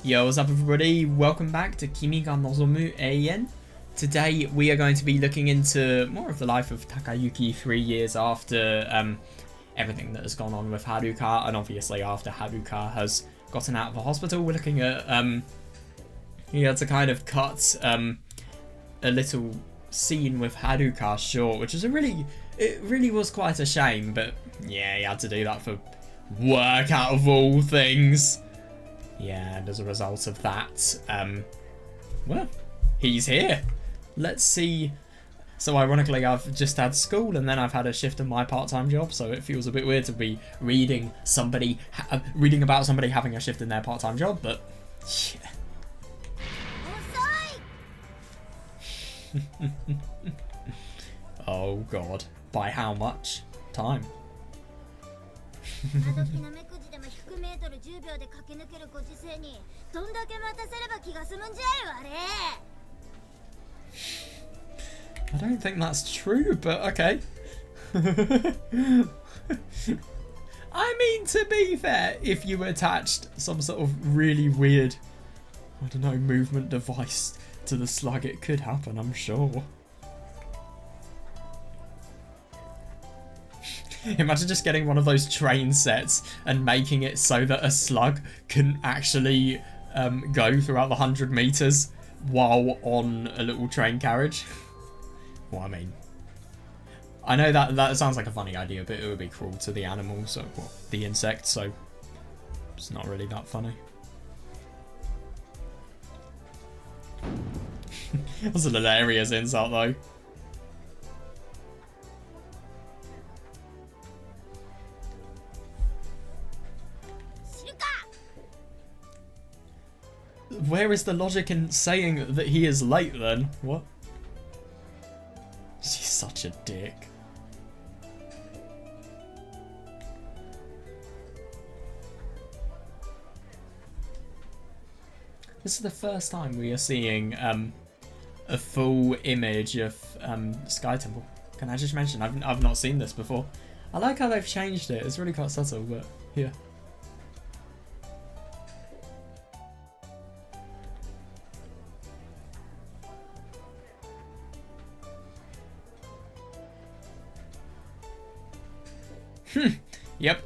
Yo, what's up everybody? Welcome back to Kimi ga Nozomu Eien. Today we are going to be looking into more of the life of Takayuki 3 years after everything that has gone on with Haruka, and obviously after Haruka has gotten out of the hospital. We're looking at he had to kind of cut a little scene with Haruka short, which is it really was quite a shame, but yeah, he had to do that for work out of all things. Yeah, and as a result of that, well, he's here. Let's see. So ironically, I've just had school and then I've had a shift in my part-time job, so it feels a bit weird to be reading about somebody having a shift in their part-time job, but yeah. Oh god, by how much time? I don't think that's true, but okay. I mean, to be fair, if you attached some sort of really weird, I don't know, movement device to the slug, it could happen, I'm sure. Imagine just getting one of those train sets and making it so that a slug can actually go throughout the 100 meters while on a little train carriage. Well, I mean, I know that sounds like a funny idea, but it would be cruel to the animal, so well, the insect, so it's not really that funny. That's a hilarious insult, though. Where is the logic in saying that he is late then? What? She's such a dick. This is the first time we are seeing a full image of Sky Temple. Can I just mention, I've not seen this before. I like how they've changed it. It's really quite subtle, but yeah. Yep.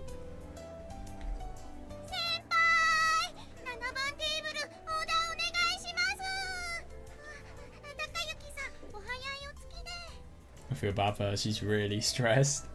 I feel bad for her, she's really stressed.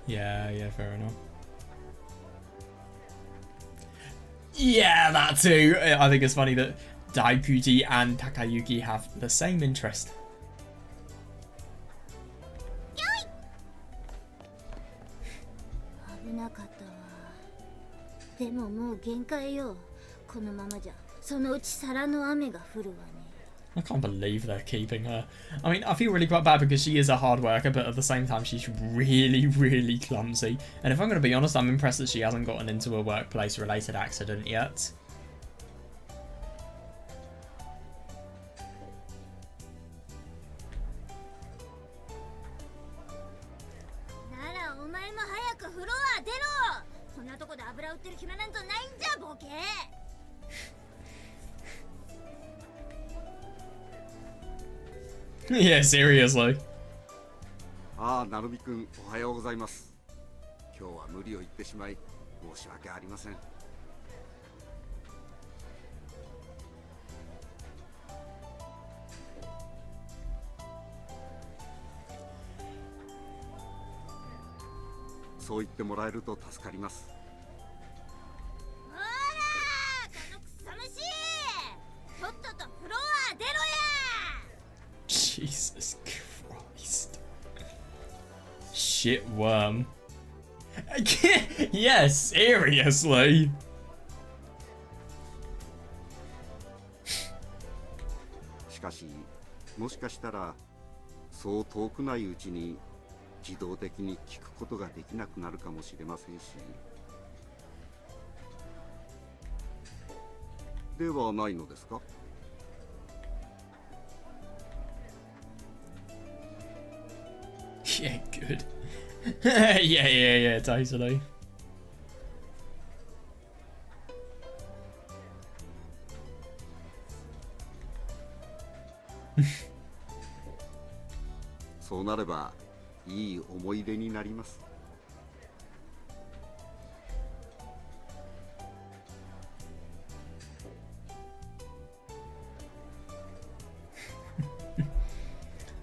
Yeah, fair enough. Yeah, that too. I think it's funny that Daikuji and Takayuki have the same interest. I can't believe they're keeping her. I mean, I feel really quite bad because she is a hard worker, but at the same time, she's really, really clumsy. And if I'm going to be honest, I'm impressed that she hasn't gotten into a workplace-related accident yet. Yeah, seriously. ああ、なるみくん、おはようございます。今日は無理を言ってしまい、申し訳ありません。そう言ってもらえると助かります。ほら、このくさ虫！とっととフロア出ろや！ Jesus Christ. shit worm. Yeah, seriously. しかしもしかしたらそう遠くないうちに自動的に聞くことができなくなるかもしれませんし、ではないのですか？ Yeah, good. Yeah, totally.「そうなればいい思い出になります。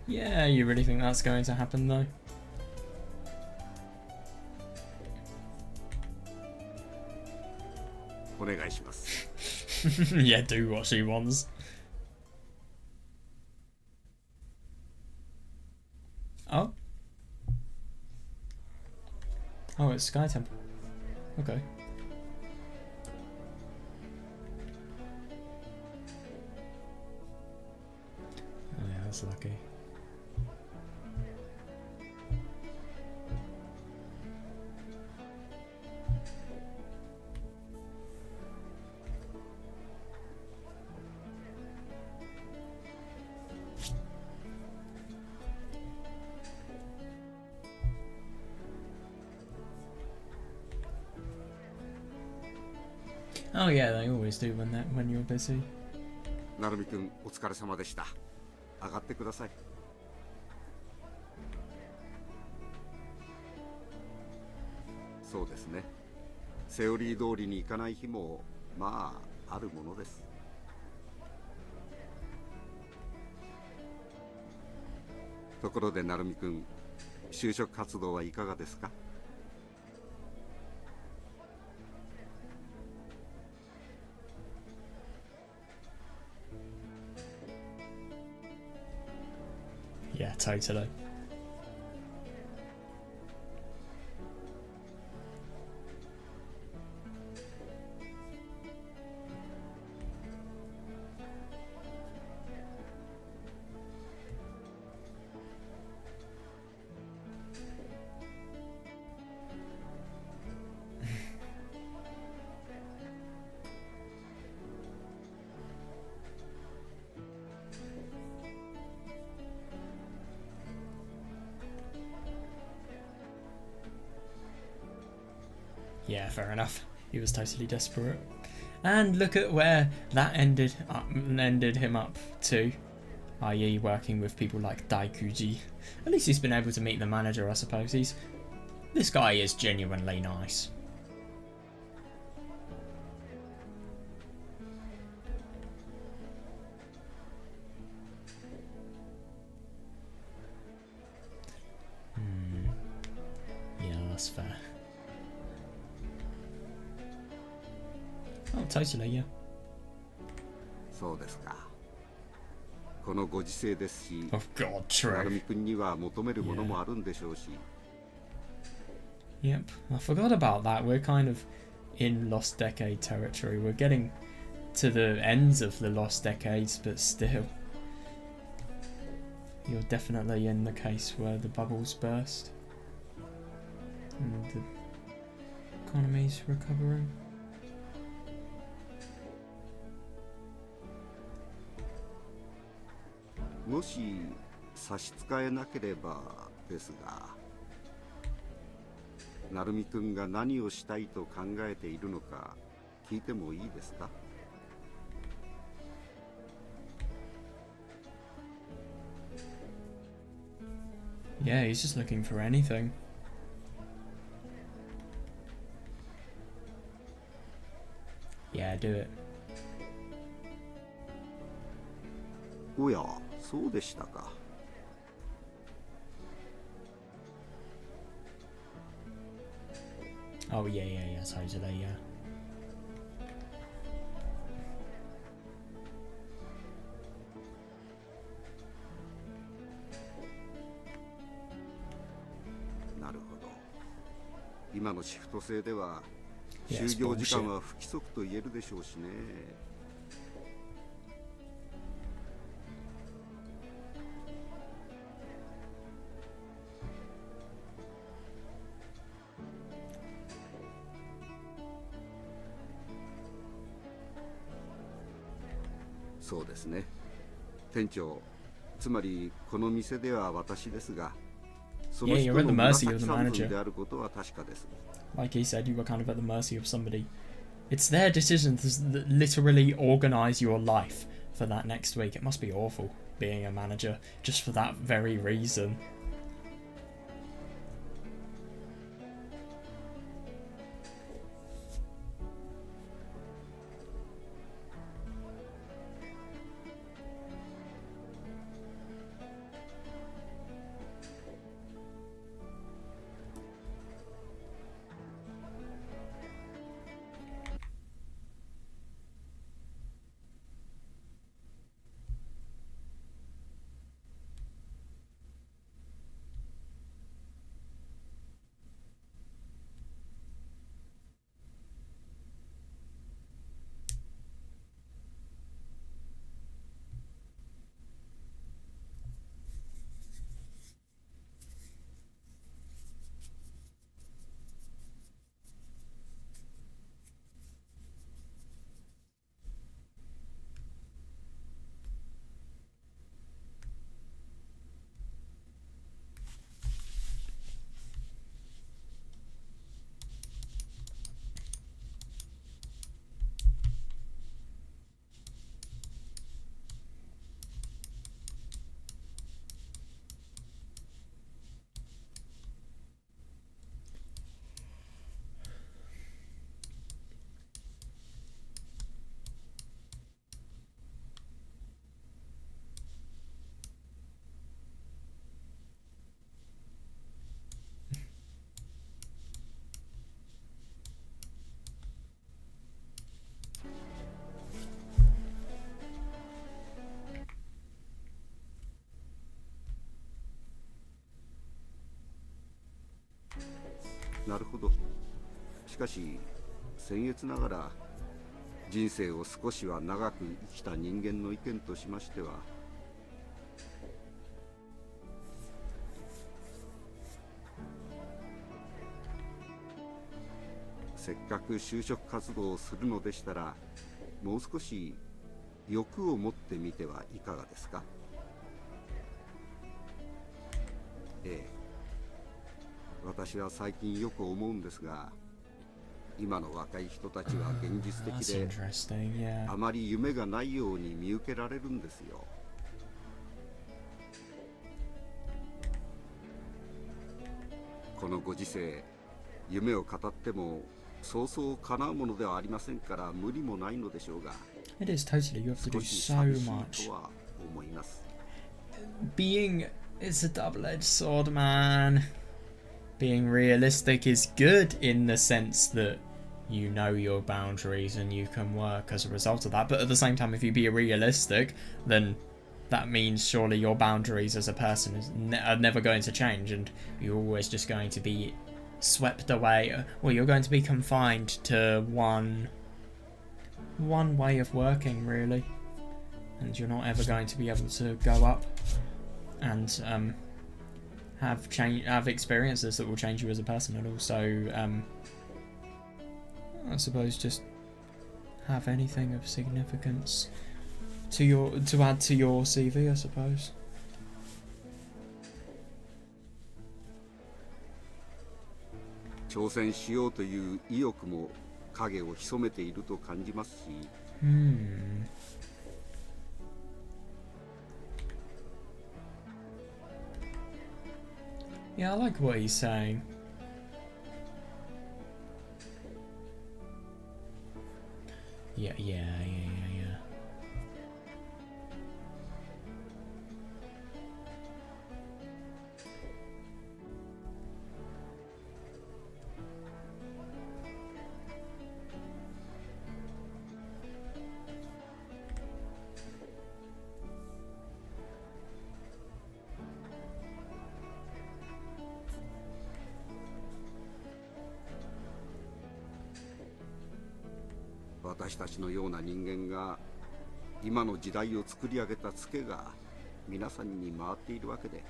Yeah, you really think that's going to happen though? お願いします。 Yeah, do what she wants. Oh. Oh, it's Sky Temple. Okay. Oh yeah, that's lucky. Oh yeah, they always do when you're busy. 成美くんお疲れ様でした。上がってください。そうですね。セオリー通りに行かない日もまああるものです。ところで成美くん、就職活動はいかがですか？ Yeah, totally. Yeah, fair enough. He was totally desperate. And look at where that ended him up to, i.e. working with people like Daikuji. At least he's been able to meet the manager, I suppose. This guy is genuinely nice. Yeah, that's fair. Oh, totally, yeah. そうですか。このご時世ですし、 Oh god, 成 true. 美くんには求めるものもあるんでしょうし。 Yep, I forgot about that. We're kind of in Lost Decade territory. We're getting to the ends of the Lost Decades, but still. You're definitely in the case where the bubbles burst. And the economy's recovering. もし差し支えなければですが、成美くんが何をしたいと考えているのか聞いてもいいですか？ Yeah, he's just looking for anything. Yeah, do it. おや、そうでしたか。 Oh, yeah, totally, yeah. 成今のシフト制では Yeah, it's 就業時間 bullshit. は不規則と言えるでしょうしね。そうですね。店長、つまりこの店では私ですが、その Yeah, 人 you're at の the mercy 紫 of the 三寸 manager. であることは確かです。 Like he said, you were kind of at the mercy of somebody. It's their decisions that literally organize your life for that next week. It must be awful being a manager just for that very reason.なるほど。しかし僭越ながら人生を少しは長く生きた人間の意見としましては、せっかく就職活動をするのでしたら、もう少し欲を持ってみてはいかがですか。ええ、私は最近よく思うんですが、今の若い人たちは現実 That's 的で interesting, yeah. あまり夢がないように見受けられるんですよ。このご時世、夢を語ってもそうそう叶うものではありませんから無理もないのでしょうが、 It is totally, you have to 少 do し so 寂しい much. とは思います。 Being, it's a double-edged sword, man. Being realistic is good in the sense that you know your boundaries and you can work as a result of that, but at the same time, if you be realistic, then that means surely your boundaries as a person are never going to change, and you're always just going to be swept away. Well, you're going to be confined to one way of working, really, and you're not ever going to be able to go up and have experiences that will change you as a person, and also I suppose just have anything of significance to add to your CV, I suppose. 挑戦しようという意欲も影を潜めていると感じますし、 Yeah, I like what he's saying. Yeah. 私たちのような人間が今の時代を作り上げたツケが皆さんに回っているわけで、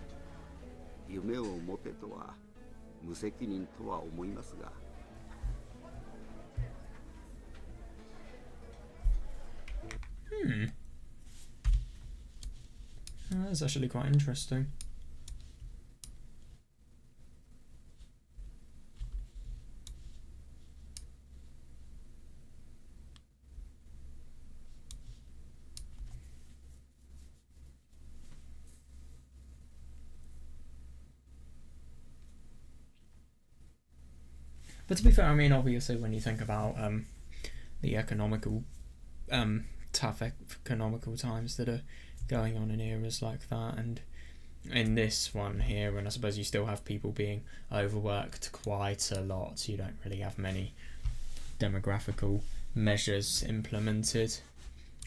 夢を持てとは無責任とは思いますが。That's actually quite interesting. But to be fair, I mean, obviously, when you think about the economical, tough economical times that are going on in eras like that, and in this one here, and I suppose you still have people being overworked quite a lot. You don't really have many demographical measures implemented.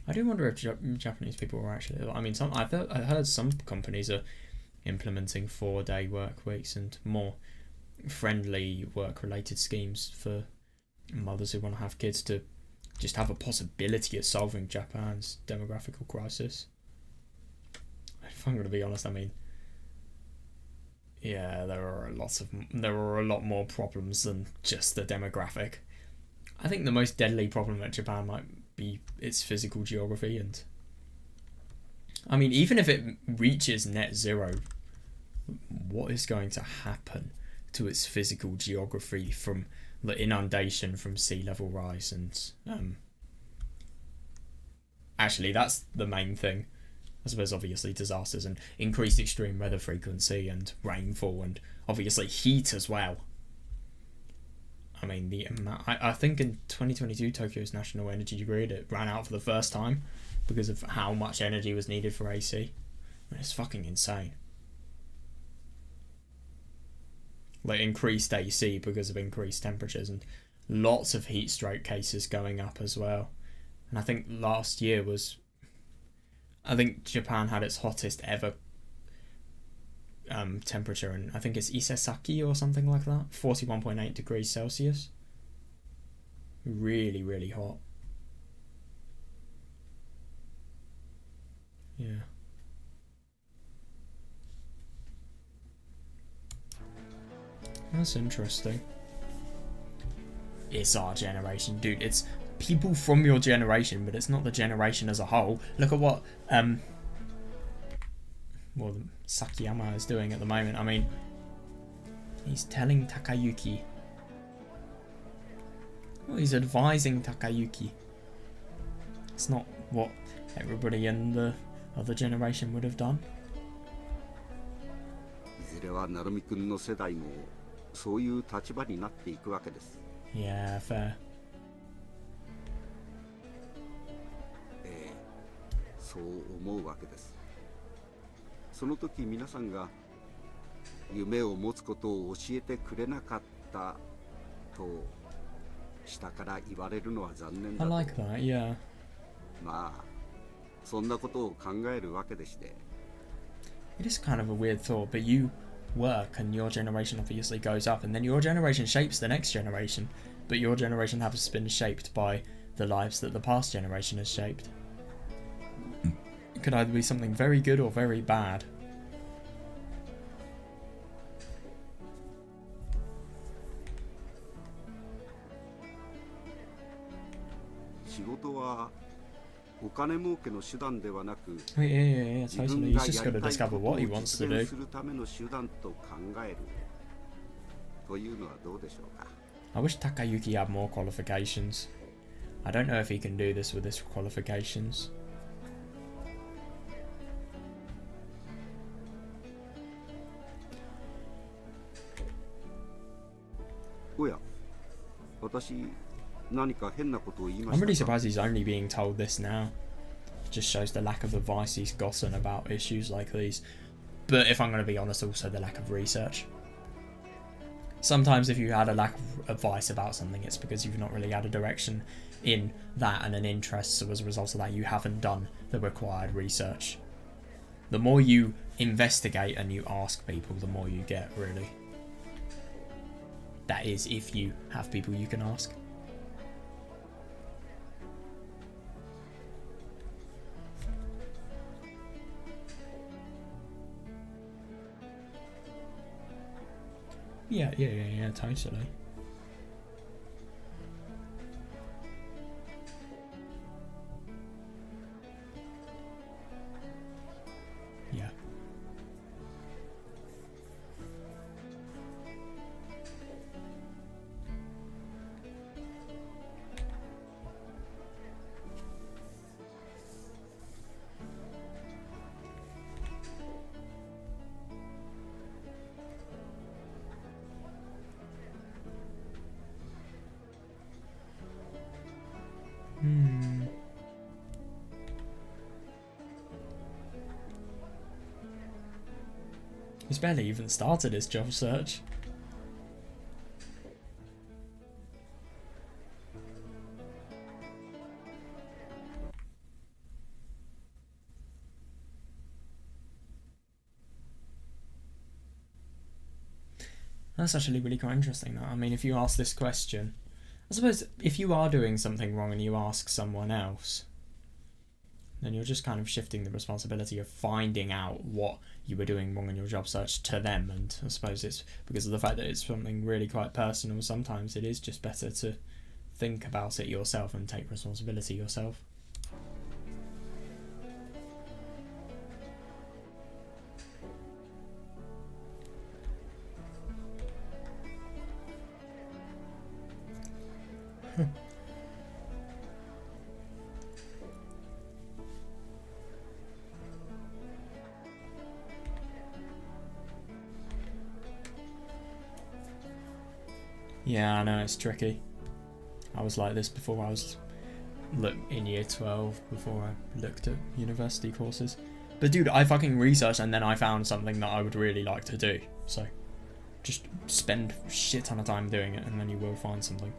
I do wonder if Japanese people are actually. I mean, I heard some companies are implementing 4-day work weeks and more friendly work-related schemes for mothers who want to have kids to just have a possibility of solving Japan's demographical crisis. If I'm going to be honest, I mean, yeah, there are a lot more problems than just the demographic. I think the most deadly problem at Japan might be its physical geography, and I mean, even if it reaches net zero, what is going to happen to its physical geography from the inundation from sea level rise? And actually, that's the main thing. I suppose obviously disasters and increased extreme weather frequency and rainfall and obviously heat as well. I mean, the amount, I think in 2022 Tokyo's national energy grid, it ran out for the first time because of how much energy was needed for AC. I mean, it's fucking insane. Like increased AC because of increased temperatures and lots of heat stroke cases going up as well. And I think last year was, I think Japan had its hottest ever temperature, and I think it's Isesaki or something like that, 41.8 degrees Celsius. Really, really hot. Yeah. That's interesting. It's our generation, dude. It's people from your generation, but it's not the generation as a whole. Look at what Sakiyama is doing at the moment. I mean, he's telling Takayuki. Well, he's advising Takayuki. It's not what everybody in the other generation would have done. いずれは成美君の世代もそういう立場になっていくわけです。Yeah, fair. そう思うわけです。その時皆さんが夢を持つことを教えてくれなかったと下から言われるのは残念だと。I like that, yeah. まあそんなことを考えるわけでして。It is kind of a weird thought, but you work and your generation obviously goes up, and then your generation shapes the next generation, but your generation has been shaped by the lives that the past generation has shaped. It could either be something very good or very bad. 仕事はお金儲けの手段ではなく、 Yeah, 自 totally. 分 He's が just や got り to たい discover ことを what he 実 wants to 現 do. するための手段と考えるというのはどうでしょうか。 I wish Takayuki had more qualifications. I don't know if he can do this with his qualifications. おや、私何か変なことを言いま I'm した really か。 surprised he's only being told this now. Just shows the lack of advice he's gotten about issues like these. But if I'm going to be honest, also the lack of research. Sometimes if you had a lack of advice about something, it's because you've not really had a direction in that and an interest, so as a result of that you haven't done the required research. The more you investigate and you ask people, the more you get, really. That is, if you have people you can ask. Yeah, totally. Yeah. He's barely even started his job search. That's actually really quite interesting, though. I mean, if you ask this question, I suppose if you are doing something wrong and you ask someone else, then you're just kind of shifting the responsibility of finding out what you were doing wrong in your job search to them. And I suppose it's because of the fact that it's something really quite personal. Sometimes it is just better to think about it yourself and take responsibility yourself. Yeah, I know, it's tricky. I was like this before I was in year 12, before I looked at university courses. But dude, I fucking researched and then I found something that I would really like to do. So just spend a shit ton of time doing it and then you will find something.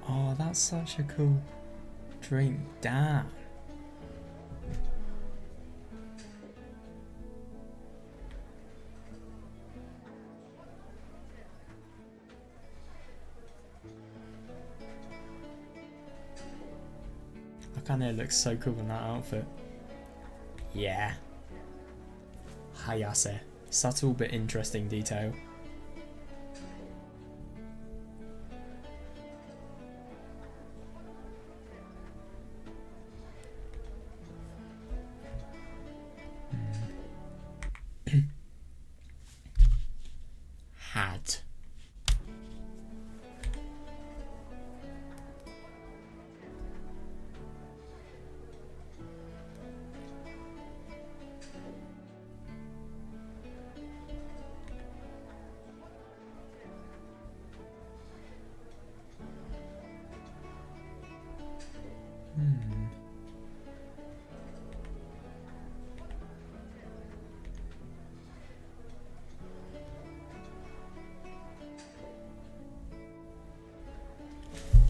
Oh, that's such a cool dream. Damn. Akane looks so cool in that outfit. Yeah. Hayase. Subtle but interesting detail. Had.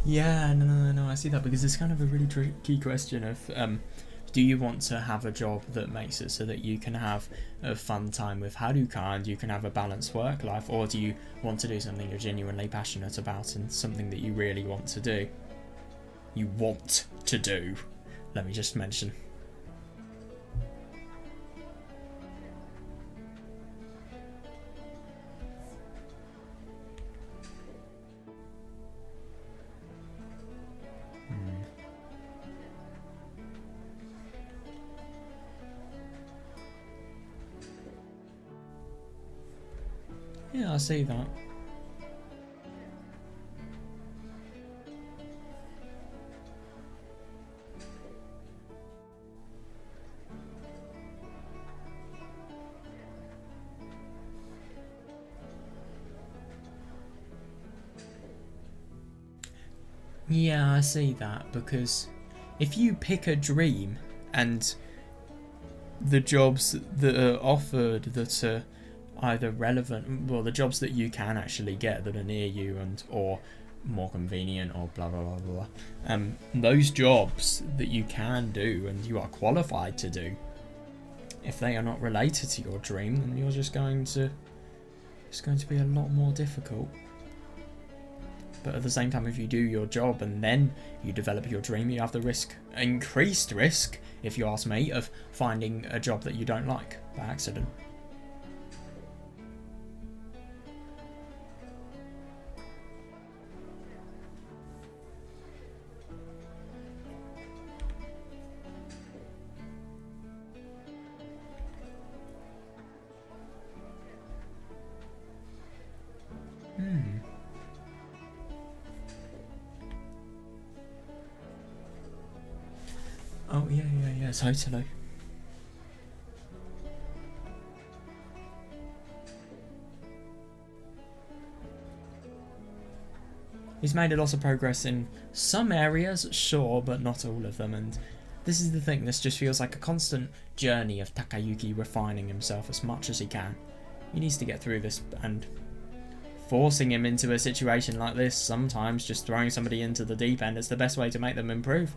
Yeah, no, I see that, because it's kind of a really tricky question of, do you want to have a job that makes it so that you can have a fun time with Haruka and you can have a balanced work life, or do you want to do something you're genuinely passionate about and something that you really want to do? You want to do, let me just mention. Yeah, I see that. Yeah, I see that, because if you pick a dream and the jobs that are offered that are either relevant, well, the jobs that you can actually get that are near you and or more convenient or blah blah blah blah, those jobs that you can do and you are qualified to do, if they are not related to your dream, then it's going to be a lot more difficult. But at the same time, if you do your job and then you develop your dream, you have the increased risk, if you ask me, of finding a job that you don't like by accident. Oh, yeah, totally. He's made a lot of progress in some areas, sure, but not all of them, and this is the thing, this just feels like a constant journey of Takayuki refining himself as much as he can. He needs to get through this, and forcing him into a situation like this, sometimes just throwing somebody into the deep end, is the best way to make them improve.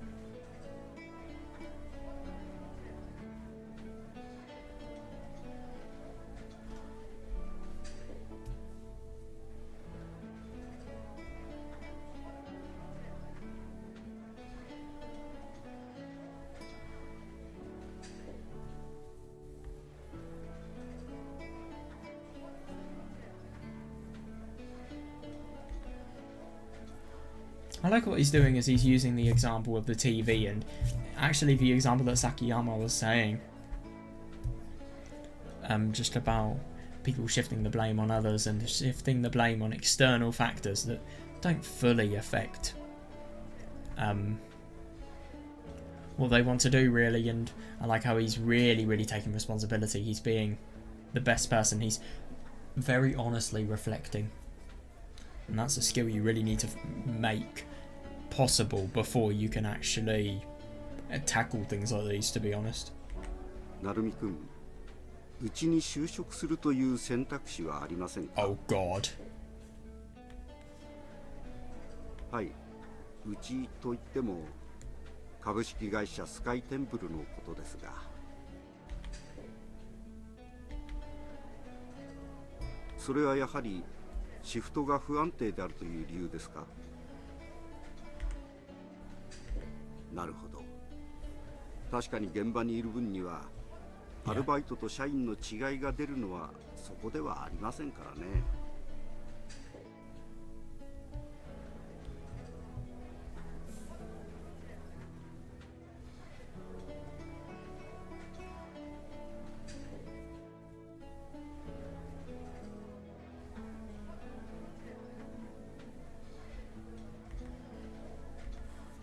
I like what he's doing is he's using the example of the TV and actually the example that Sakiyama was saying, just about people shifting the blame on others and shifting the blame on external factors that don't fully affect what they want to do, really. And I like how he's really taking responsibility. He's being the best person. He's very honestly reflecting, and that's a skill you really need to make possible before you can actually tackle things like these, to be honest. 成美君、うちに就職するという選択肢はありませんか？ Oh God. はい、うちといっても株式会社スカイテンプルのことですが、それはやはりシフトが不安定であるという理由ですか？なるほど。確かに現場にいる分にはアルバイトと社員の違いが出るのはそこではありませんからね。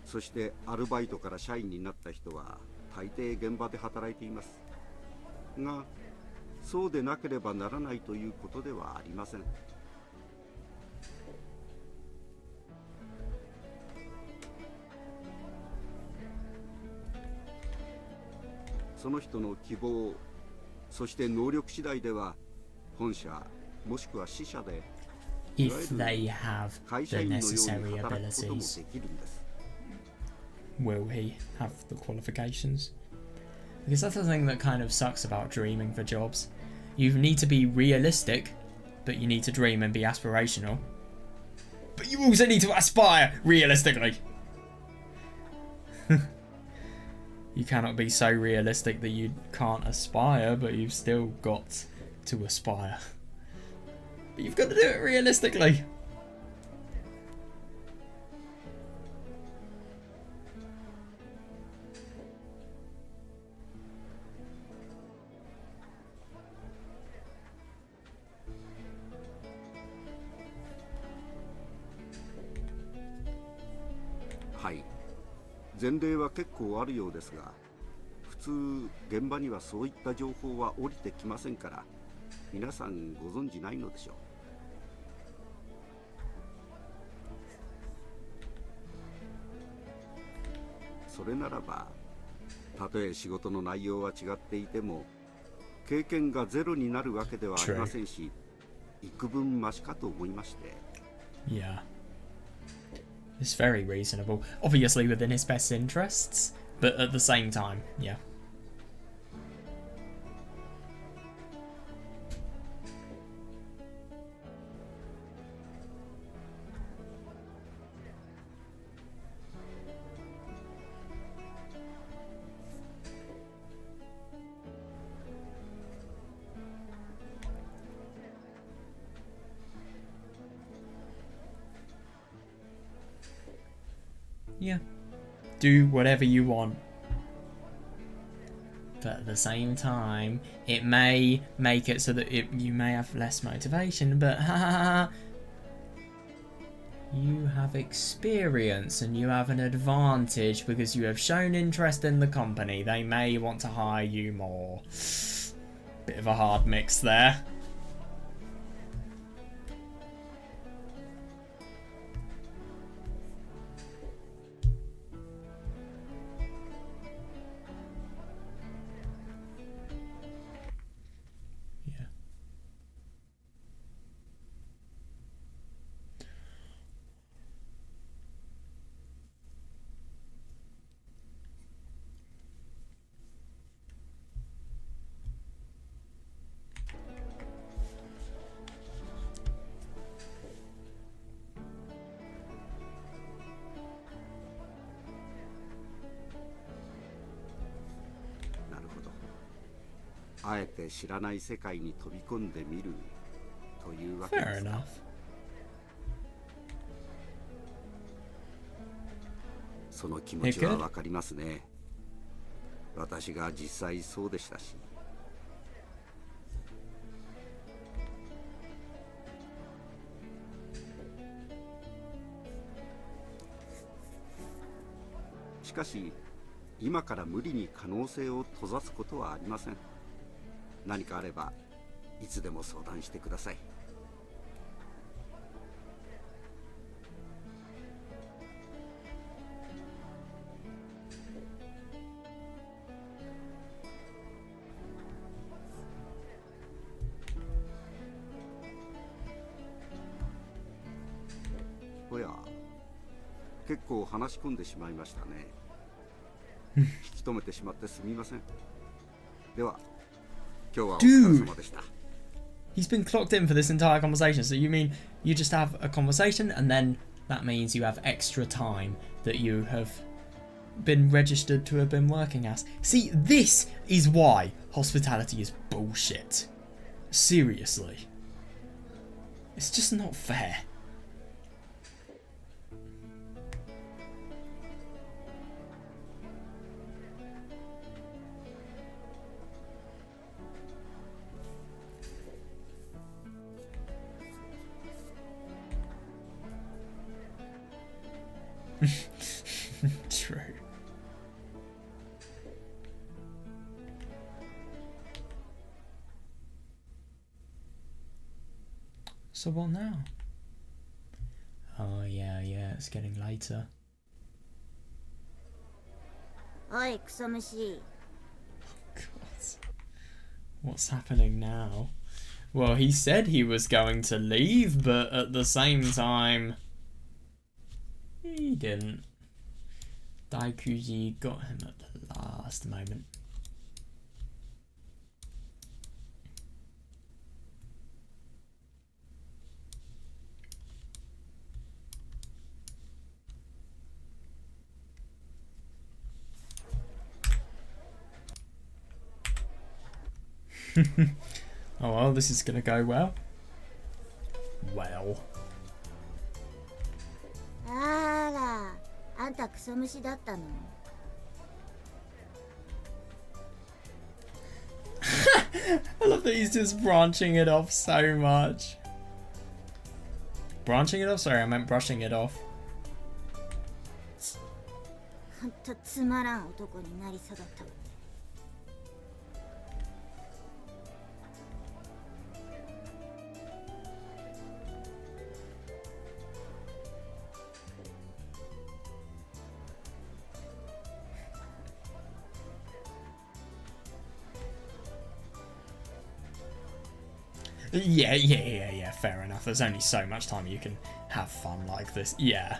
そしてアルバイトから社員になった人は大抵現場で働いていますが、そうでなければならないということではありません。その人の希望、そして能力次第では本社もしくは支社でいわ If ゆ they る have 会社 the 員のように necessary 働くことも abilities, できるんです。 will he have the qualifications? Because that's the thing that kind of sucks about dreaming for jobs. You need to be realistic, but you need to dream and be aspirational. But you also need to aspire realistically. You cannot be so realistic that you can't aspire, but you've still got to aspire. But you've got to do it realistically. Hi. はい、前例は結構あるようですが、普通現場にはそういった情報は降りてきませんから、皆さんご存じないのでしょう。それならば、たとえ仕事の内容は違っていても、経験がゼロになるわけではありませんし、幾分マシかと思いまして。Yeah. It's very reasonable. Obviously within his best interests, but at the same time, yeah. yeah, do whatever you want. But at the same time, it may make it so that you may have less motivation, but you have experience and you have an advantage because you have shown interest in the company. They may want to hire you more. Bit of a hard mix there. Yeah.なるほど。あえて知らない世界に飛び込んでみるというわけで Fair すか。 enough. その気持ちはわかりますね。私が実際そうでしたし。しかし今から無理に可能性を閉ざすことはありません。何かあればいつでも相談してください。おや、結構話し込んでしまいましたね。引き止めてしまってすみません。では、今日はお疲れ様でした。He's been clocked in for this entire conversation. So you mean you just have a conversation and then that means you have extra time that you have been registered to have been working as. See, this is why hospitality is bullshit. Seriously. It's just not fair. True. So what now? Oh yeah, it's getting later. おいクソ虫。 God. What's happening now? Well, he said he was going to leave, but at the same time, he didn't. Daikuji got him at the last moment. Oh well, this is gonna go well. Well. あら、あんたクソ虫だったの。I love that he's just branching it off so much. Branching it off? Sorry, I meant brushing it off. ほんとつまらん男になりそうだった。Yeah, fair enough. There's only so much time you can have fun like this. Yeah.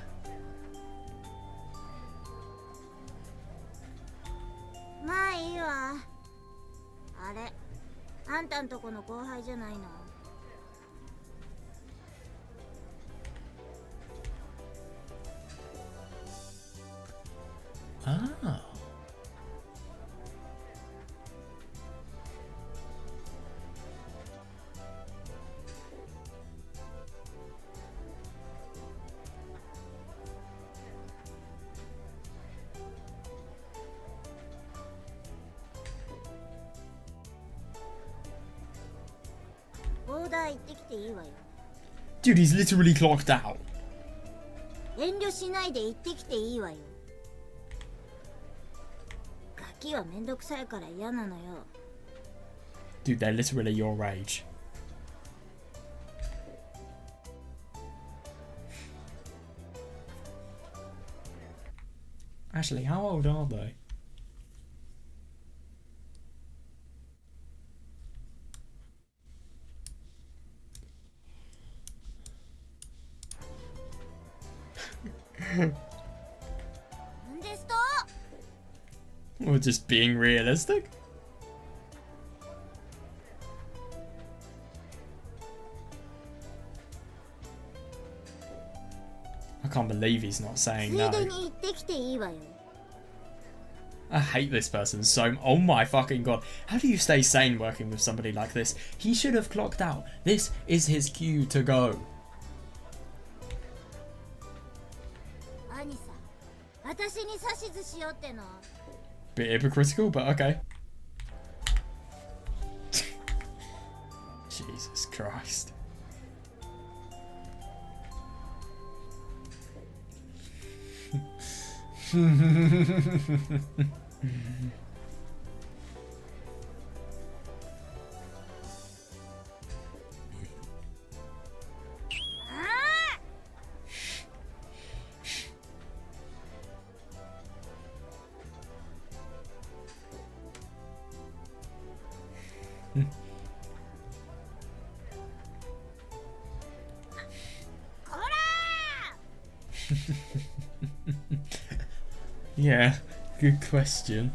まあいいわ。あれ、あんたんとこの後輩じゃないの。Ah. オーダー行ってきていいわよ。 Dude, he's literally clocked out. 遠慮しないで行ってきていいわよ。ガキはめんどくさいから嫌なのよ。 Dude, they're literally your age. Actually, how old are they? Or just being realistic? I can't believe he's not つ saying いで no. に行ってきていいわよ。 I hate this person so. Oh my fucking god. How do you stay sane working with somebody like this? He should have clocked out. This is his cue to go. 兄さん、私に指図しようっての。 Bit hypocritical, but okay. Jesus Christ. Yeah, good question.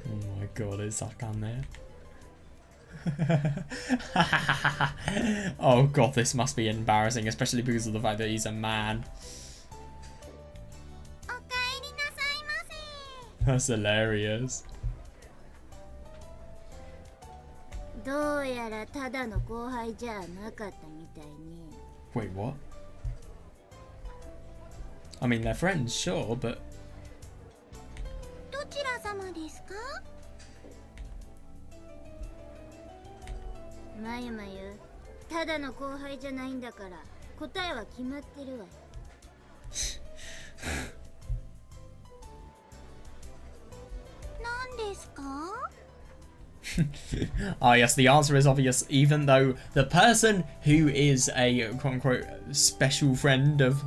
Oh my god, it's Akan there. Oh god, this must be embarrassing, especially because of the fact that he's a man. おかえりなさいませ。 That's hilarious. どうやらただの後輩じゃなかったみたいね。 Wait, what? I mean, they're friends, sure, but... どちら様ですか？まゆまゆ、ただの後輩じゃないんだから答えは決まってるわよ。何ですか？ Ah, yes, the answer is obvious, even though the person who is a quote-unquote special friend of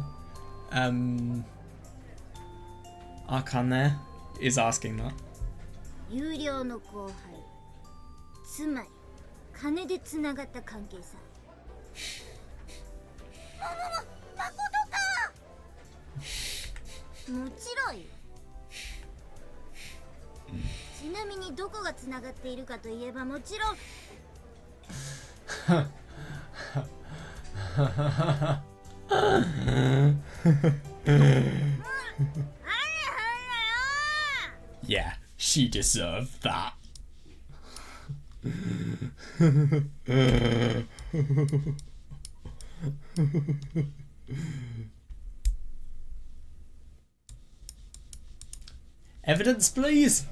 Akan there is asking that. 有料の後輩、つまり金でつながった関係さ。まことか。もちろんよ。ちなみにどこがつながっているかといえばもちろん。Yeah, she deserved that. Evidence, please.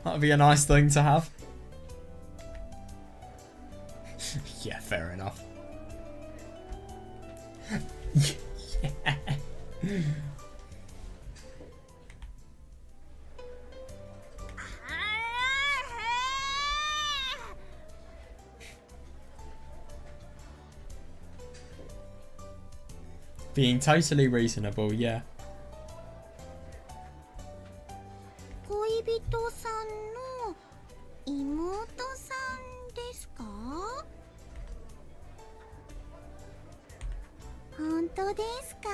That'd be a nice thing to have. Yeah, fair enough. Yeah. Being totally reasonable, yeah. 恋人さんの妹さんですか？本当ですか？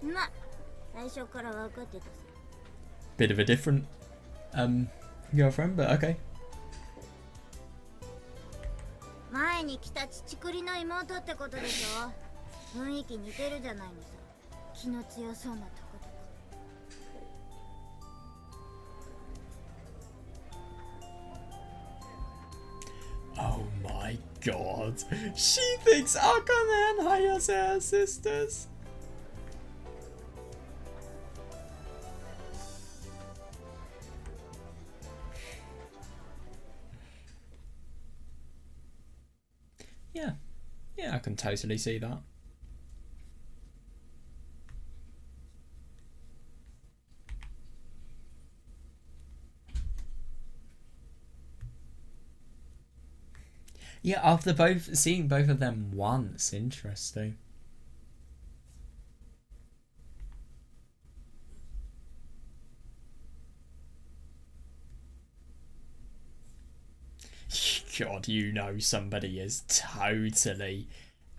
ま、最初から分かってたさ。 Bit of a different girlfriend, but okay. 前に来た乳栗の妹ってことでしょ。雰囲気似てるじゃないのさ。気の強そうなとことか。 Oh my god. She thinks Akane and Hayase are sisters. Yeah. Yeah, I can totally see that. Yeah, after seeing both of them once, interesting. God, you know somebody is totally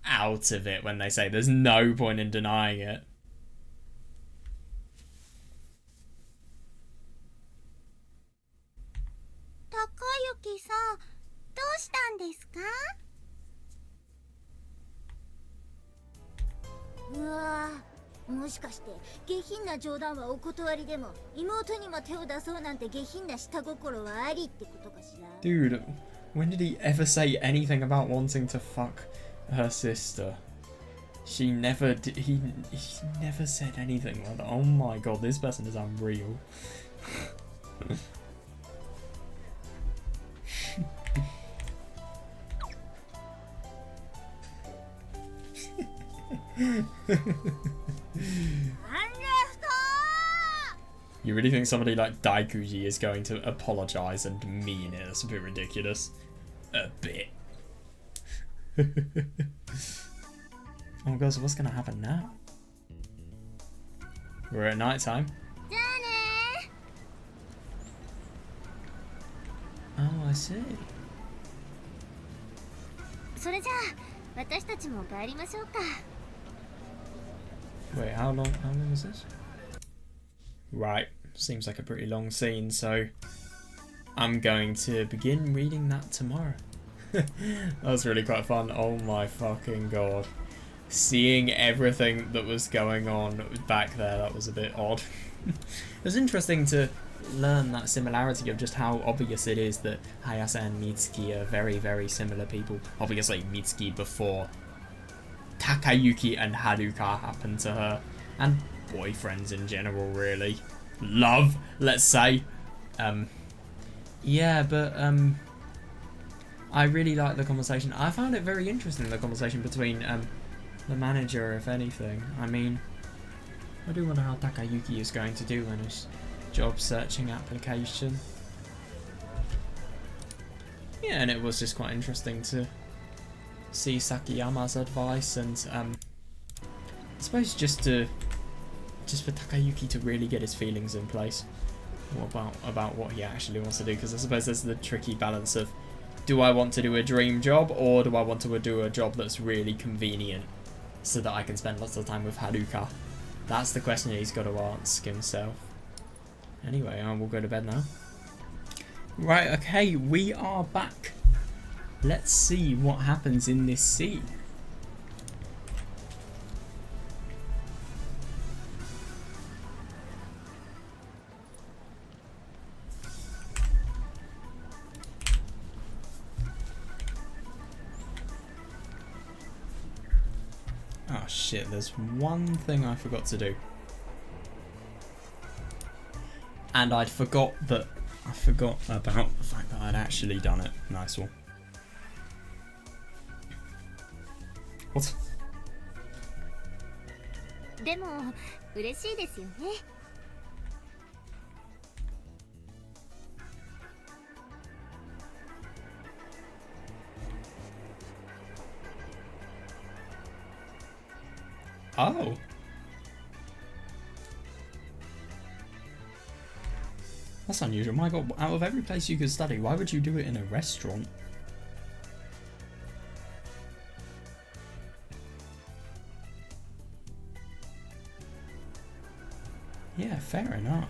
out of it when they say there's no point in denying it. Takayuki-san, どうしたんですか? うわぁ、もしかして下品な冗談はお断りでも妹にも手を出そうなんて下品な下心はありってことかしら? Dude, when did he ever say anything about wanting to fuck her sister? She never did. He never said anything like that. Oh my god, this person is unreal. You really think somebody like Daikuji is going to apologize and mean it? That's a bit ridiculous. A bit. Oh god, so what's gonna happen now? We're at night time. Oh, I see. それじゃあ私たちも帰りましょうか. Wait, how long is this? Right, seems like a pretty long scene, so I'm going to begin reading that tomorrow. That was really quite fun. Oh my fucking god. Seeing everything that was going on back there, that was a bit odd. It was interesting to learn that similarity of just how obvious it is that Hayase and Mitsuki are very, very similar people. Obviously, Mitsuki before Takayuki and Haruka happened to her, and boyfriends in general, really. Love, let's say. Yeah, but I really liked the conversation. I found it very interesting, the conversation between the manager, if anything. I mean, I do wonder how Takayuki is going to do in his job searching application. Yeah, and it was just quite interesting to see Sakiyama's advice, and I suppose just for Takayuki to really get his feelings in place about what he actually wants to do, because I suppose there's the tricky balance of, do I want to do a dream job, or do I want to do a job that's really convenient so that I can spend lots of time with Haruka? That's the question he's got to ask himself. Anyway, I will go to bed now. Right, okay, we are back. Let's see what happens in this scene. Oh shit, there's one thing I forgot to do. And I forgot about the fact that I'd actually done it. Nice one. What? でも嬉しいですよね. Oh. That's unusual. My god, out of every place you could study, why would you do it in a restaurant? Yeah, fair enough.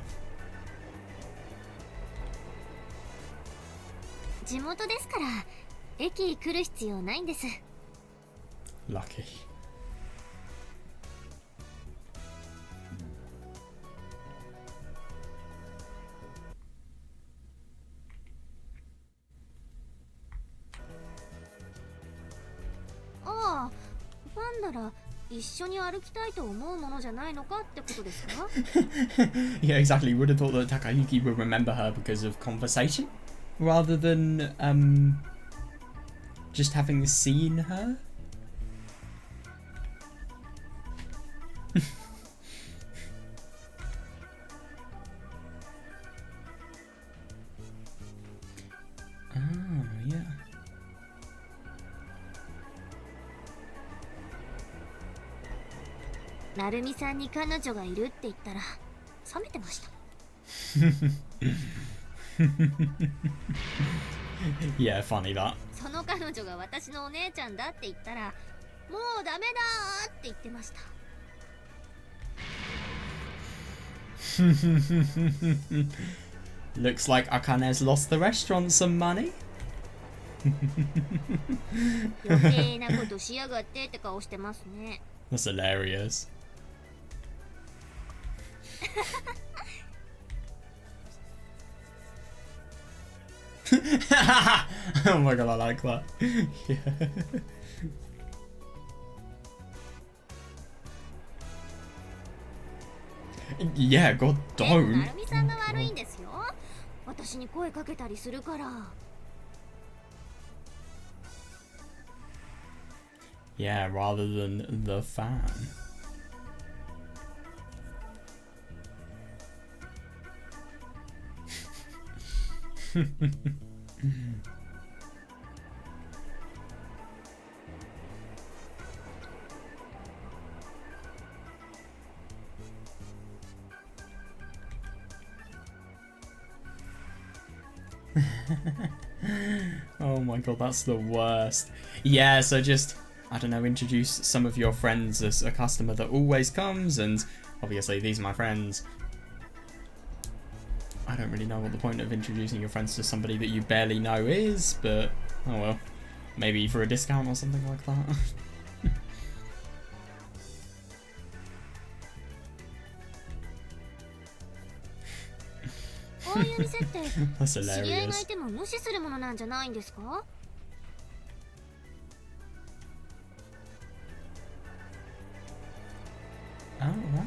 地元ですから駅来る必要ないんです. Lucky. Ah, ファンなら一緒に歩きたいと思うものじゃないのかってことですか? Yeah, exactly. Would have thought that Takayuki would remember her because of conversation, rather than just having seen her. Oh, yeah. なるみさんに彼女がいるって言ったら冷めてました。Yeah, funny that. その彼女が私のお姉ちゃんだって言ったらもうダメだーって言ってました。Looks like Akane's lost the restaurant some money. 余計なことしやがってって顔してますね。That's hilarious. Oh my god, I like that. Yeah, God, でも don't. なるみさんが悪いんですよ。私に声かけたりするから。Yeah, rather than the fan. Oh my god, that's the worst. Yeah, so just, I don't know, introduce some of your friends as a customer that always comes, and obviously these are my friends. I don't really know what the point of introducing your friends to somebody that you barely know is, but oh well. Maybe for a discount or something like that. That's hilarious. Oh, right.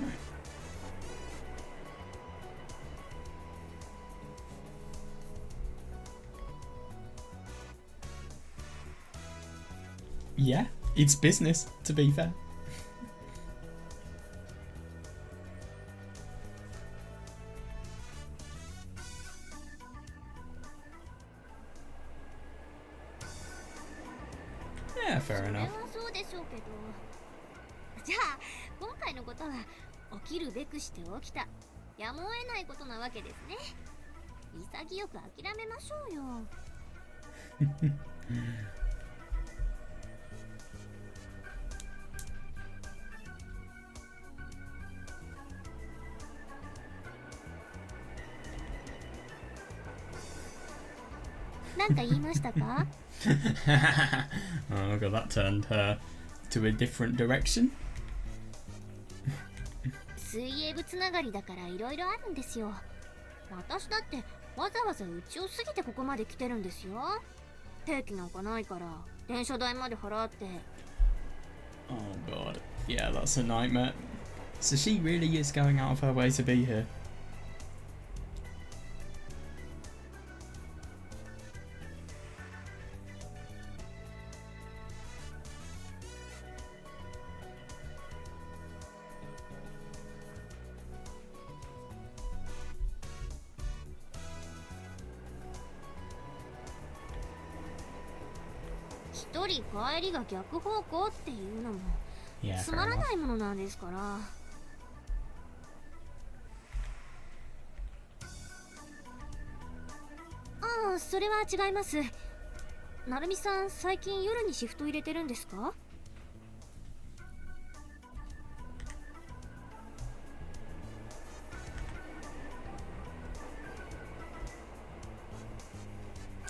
Yeah, it's business, to be fair. Yeah, fair enough. そうでしょうけど。じゃあ今回のことは起きるべくして起きたやむを得ないことなわけですね。潔く諦めましょうよ。なんか言いましたか？ Oh god, that turned her to a different direction. 水泳部つながりだから色々あるんですよ。私だってわざわざうちを過ぎてここまで来てるんですよ。定期なんかないから電車代まで払って。 Oh god, yeah, that's a nightmare. So she really is going out of her way to be here.一人帰りが逆方向っていうのも Yeah, つ fair まら enough. ないものなんですから。ああ、それは違います。なるみさん、最近夜にシフト入れてるんですか？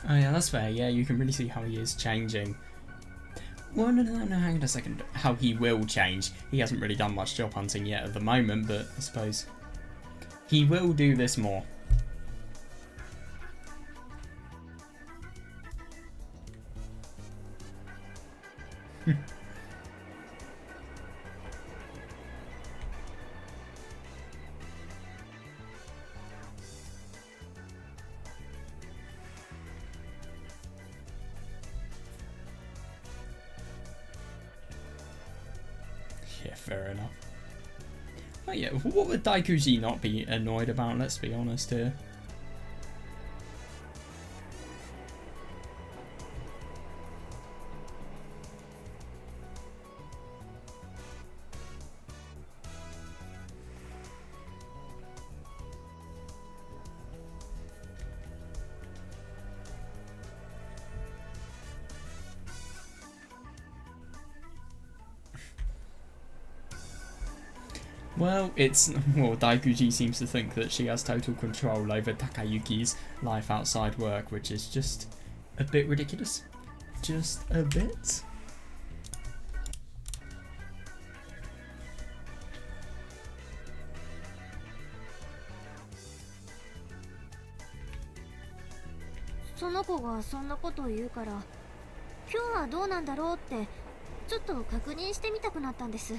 Oh yeah, that's fair. Yeah, you can really see how he is changing. Well, no, hang on a second. How he will change. He hasn't really done much job hunting yet at the moment, but I suppose he will do this more. Yeah, fair enough. Oh yeah, what would Daikuji not be annoyed about? Let's be honest here. Well, Daikuji seems to think that she has total control over Takayuki's life outside work, which is just a bit ridiculous. Just a bit.その子がそんなことを言うから、今日はどうなんだろうってちょっと確認してみたくなったんです。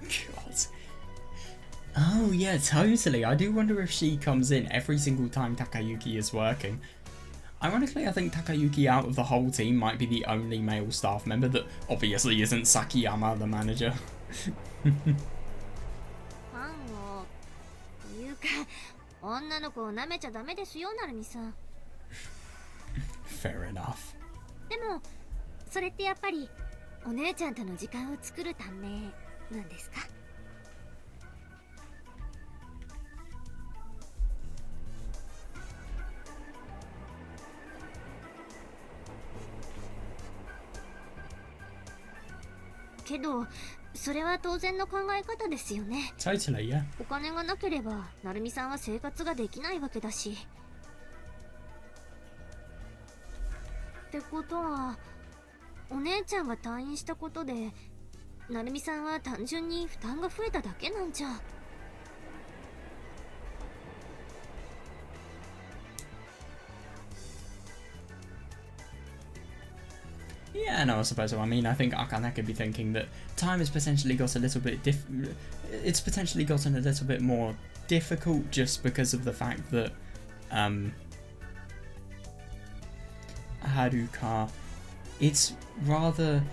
God. Oh yeah, totally. I do wonder if she comes in every single time Takayuki is working. Ironically, I think Takayuki out of the whole team might be the only male staff member that obviously isn't Sakiyama, the manager. ファンをというか、女の子を舐めちゃダメですよ、成美さん。Fair enough. でもそれってやっぱりお姉ちゃんとの時間を作るためなんですかけど、それは当然の考え方ですよね。Totally, yeah. お金がなければ成美さんは生活ができないわけだし。ってことは、お姉ちゃんが退院したことで成美さんは単純に負担が増えただけなんじゃ。Yeah, no, I suppose so. I mean, I think Akane could be thinking that time has potentially got a little bit it's potentially gotten a little bit more difficult just because of the fact that Haruka, it's rather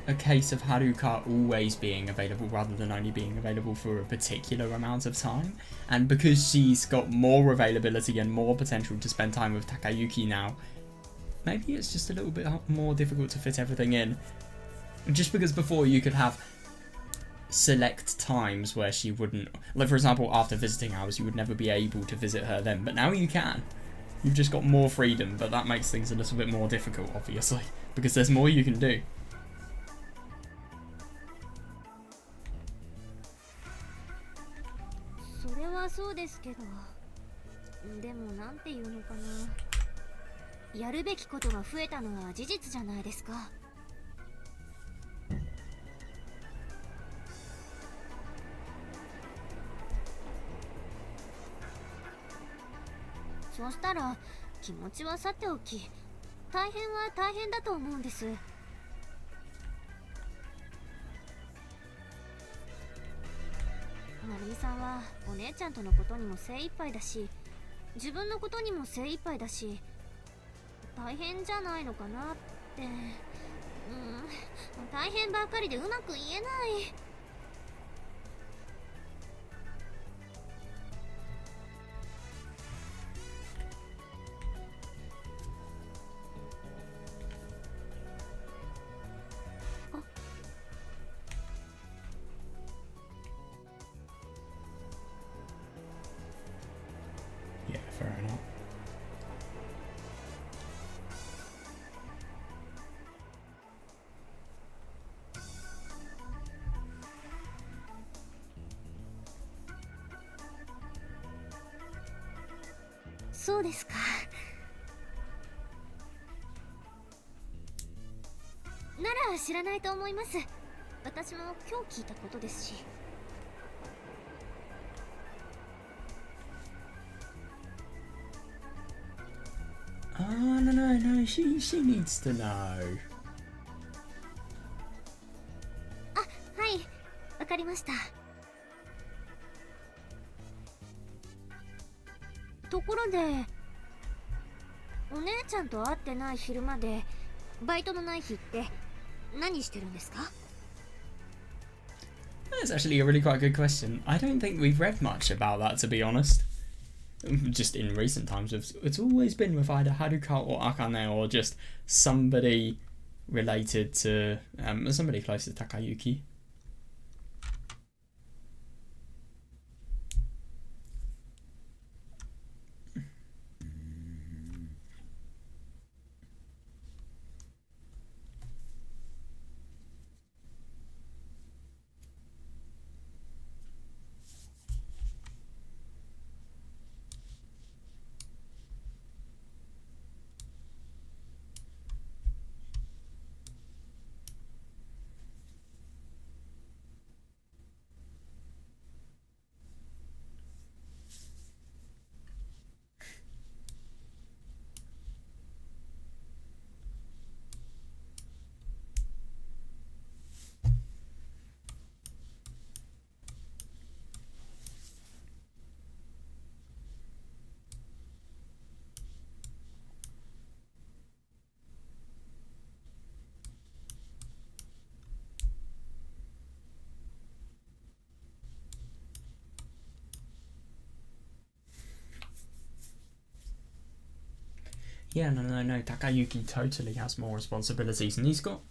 a case of Haruka always being available rather than only being available for a particular amount of time. And because she's got more availability and more potential to spend time with Takayuki now, maybe it's just a little bit more difficult to fit everything in. Just because before you could have select times where she wouldn't, like for example after visiting hours you would never be able to visit her then, but now you can. You've just got more freedom, but that makes things a little bit more difficult obviously, because there's more you can do. それはそうですけど、でもなんていうのかな、やるべきことが増えたのは事実じゃないですか。そうしたら気持ちはさておき、大変は大変だと思うんです。成美さんはお姉ちゃんとのことにも精一杯だし、自分のことにも精一杯だし、大変じゃないのかなって。大変ばっかりでうまく言えない。Yeah, fair enough. そうですか。なら知らないと思います。私も今日聞いたことですし。No, she needs to know. あ、はい、わかりました。ところで、お姉ちゃんと会ってない昼までバイトのない日って何してるんですか？ That's actually a really quite good question. I don't think we've read much about that, to be honest. Just in recent times, it's always been with either Haruka or Akane, or just somebody related to somebody close to Takayuki. Yeah, no. Takayuki totally has more responsibilities, and he's got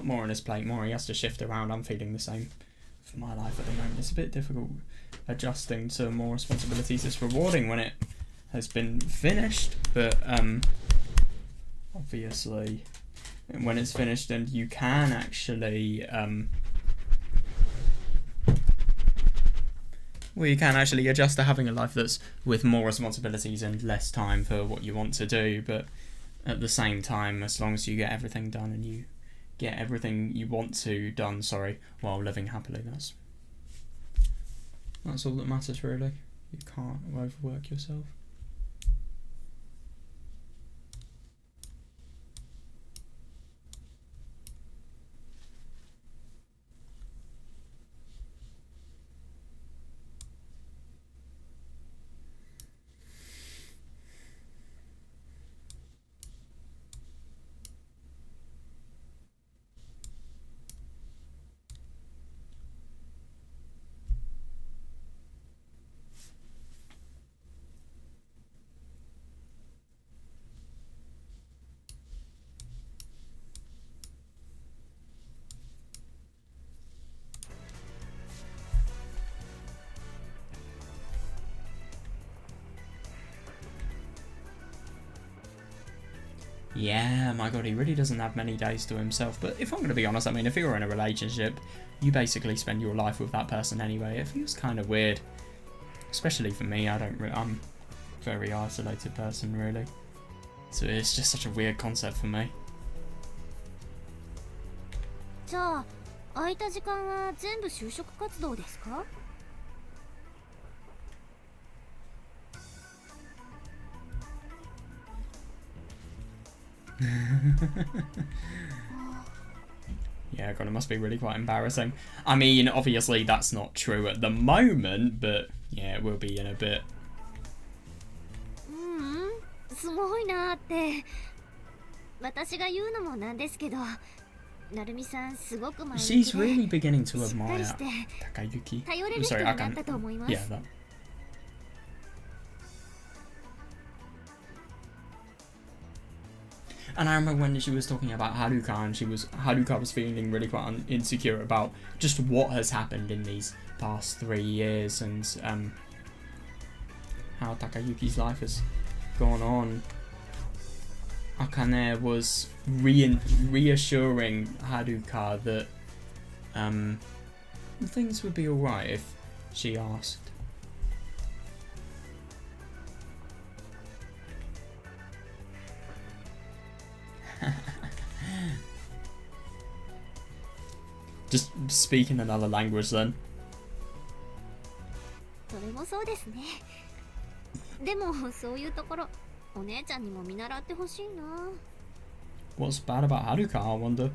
more on his plate, more he has to shift around. I'm feeling the same for my life at the moment. It's a bit difficult adjusting to more responsibilities. It's rewarding when it has been finished, but obviously when it's finished and you can actually you can actually adjust to having a life that's with more responsibilities and less time for what you want to do, but at the same time, as long as you get everything done and you get everything you want to done, while living happily, that's all that matters, really. You can't overwork yourself. Yeah, my god, he really doesn't have many days to himself. But if I'm going to be honest, I mean, if you're in a relationship, you basically spend your life with that person anyway. It feels kind of weird, especially for me. I'm a very isolated person, really. So it's just such a weird concept for me. じゃあ空いた時間は全部就職活動ですか？ Yeah, God, it must be really quite embarrassing. I mean, obviously that's not true at the moment, but yeah, it will be in a bit. すごいなーって。私が言うのもなんですけど、なるみさんすごく前向きで She's really beginning to しっかり admire して Takayuki. 頼れる人になったと思います。 Yeah, that. And I remember when she was talking about Haruka, and Haruka was feeling really quite insecure about just what has happened in these past 3 years, and how Takayuki's life has gone on. Akane was reassuring Haruka that things would be alright if she asked. Just speak in another language then. それもそうですね。でもそういうところお姉ちゃんにも見習ってほしいな。 What's bad about Haruka, I wonder?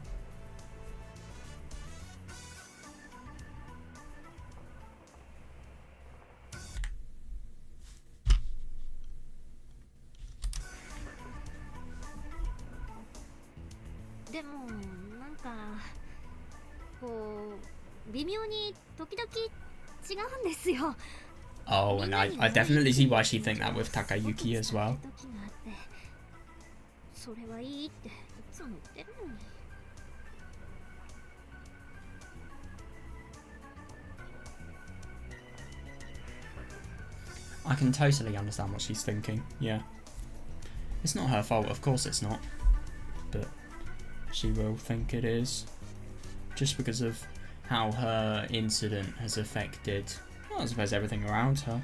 でもなんかこう微妙に時々違うんですよ。 Oh, and I definitely see why she think that with Takayuki as well. それはいいっていつも言ってるのに。I can totally understand what she's thinking, yeah. It's not her fault, of course it's not. But she will think it is. Just because of how her incident has affected, well, I suppose, everything around her.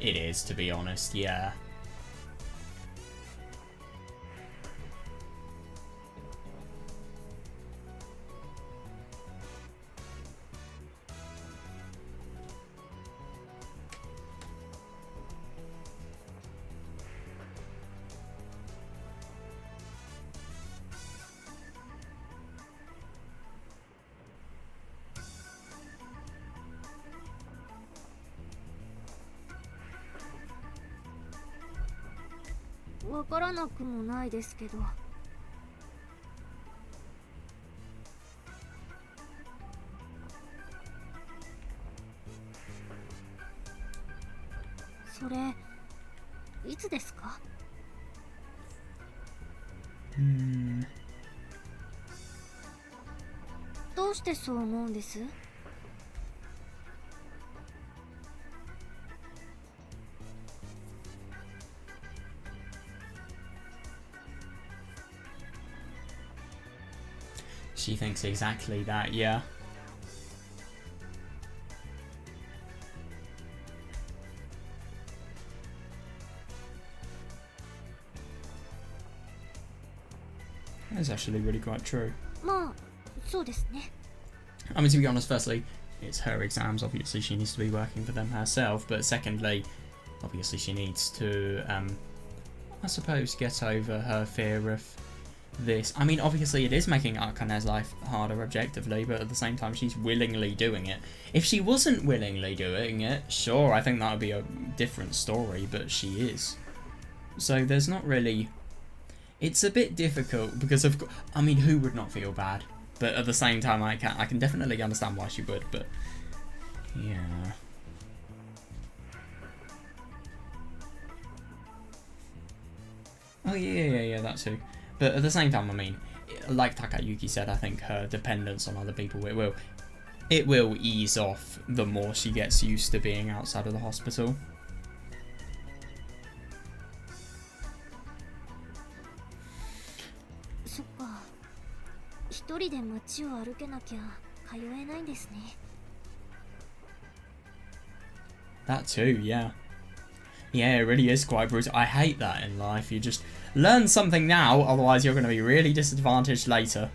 It is, to be honest, yeah.「わからなくもないですけど」それいつですか？どうしてそう思うんです？She thinks exactly that, yeah. That's actually really quite true. まあそうですね。 I mean, to be honest, firstly, it's her exams, obviously she needs to be working for them herself, but secondly, obviously she needs to, I suppose, get over her fear of this. I mean, obviously it is making Akane's life harder objectively, but at the same time she's willingly doing it. If she wasn't willingly doing it, sure, I think that would be a different story, but she is. So there's not really... It's a bit difficult because I mean, who would not feel bad? But at the same time, I can definitely understand why she would, but yeah. Oh yeah, that too. But at the same time, I mean, like Takayuki said, I think her dependence on other people, it will ease off the more she gets used to being outside of the hospital. そっか、一人で街を歩けなきゃ通えないんですね。 That too, yeah. Yeah, it really is quite brutal. I hate that in life. You just learn something now, otherwise you're going to be really disadvantaged later.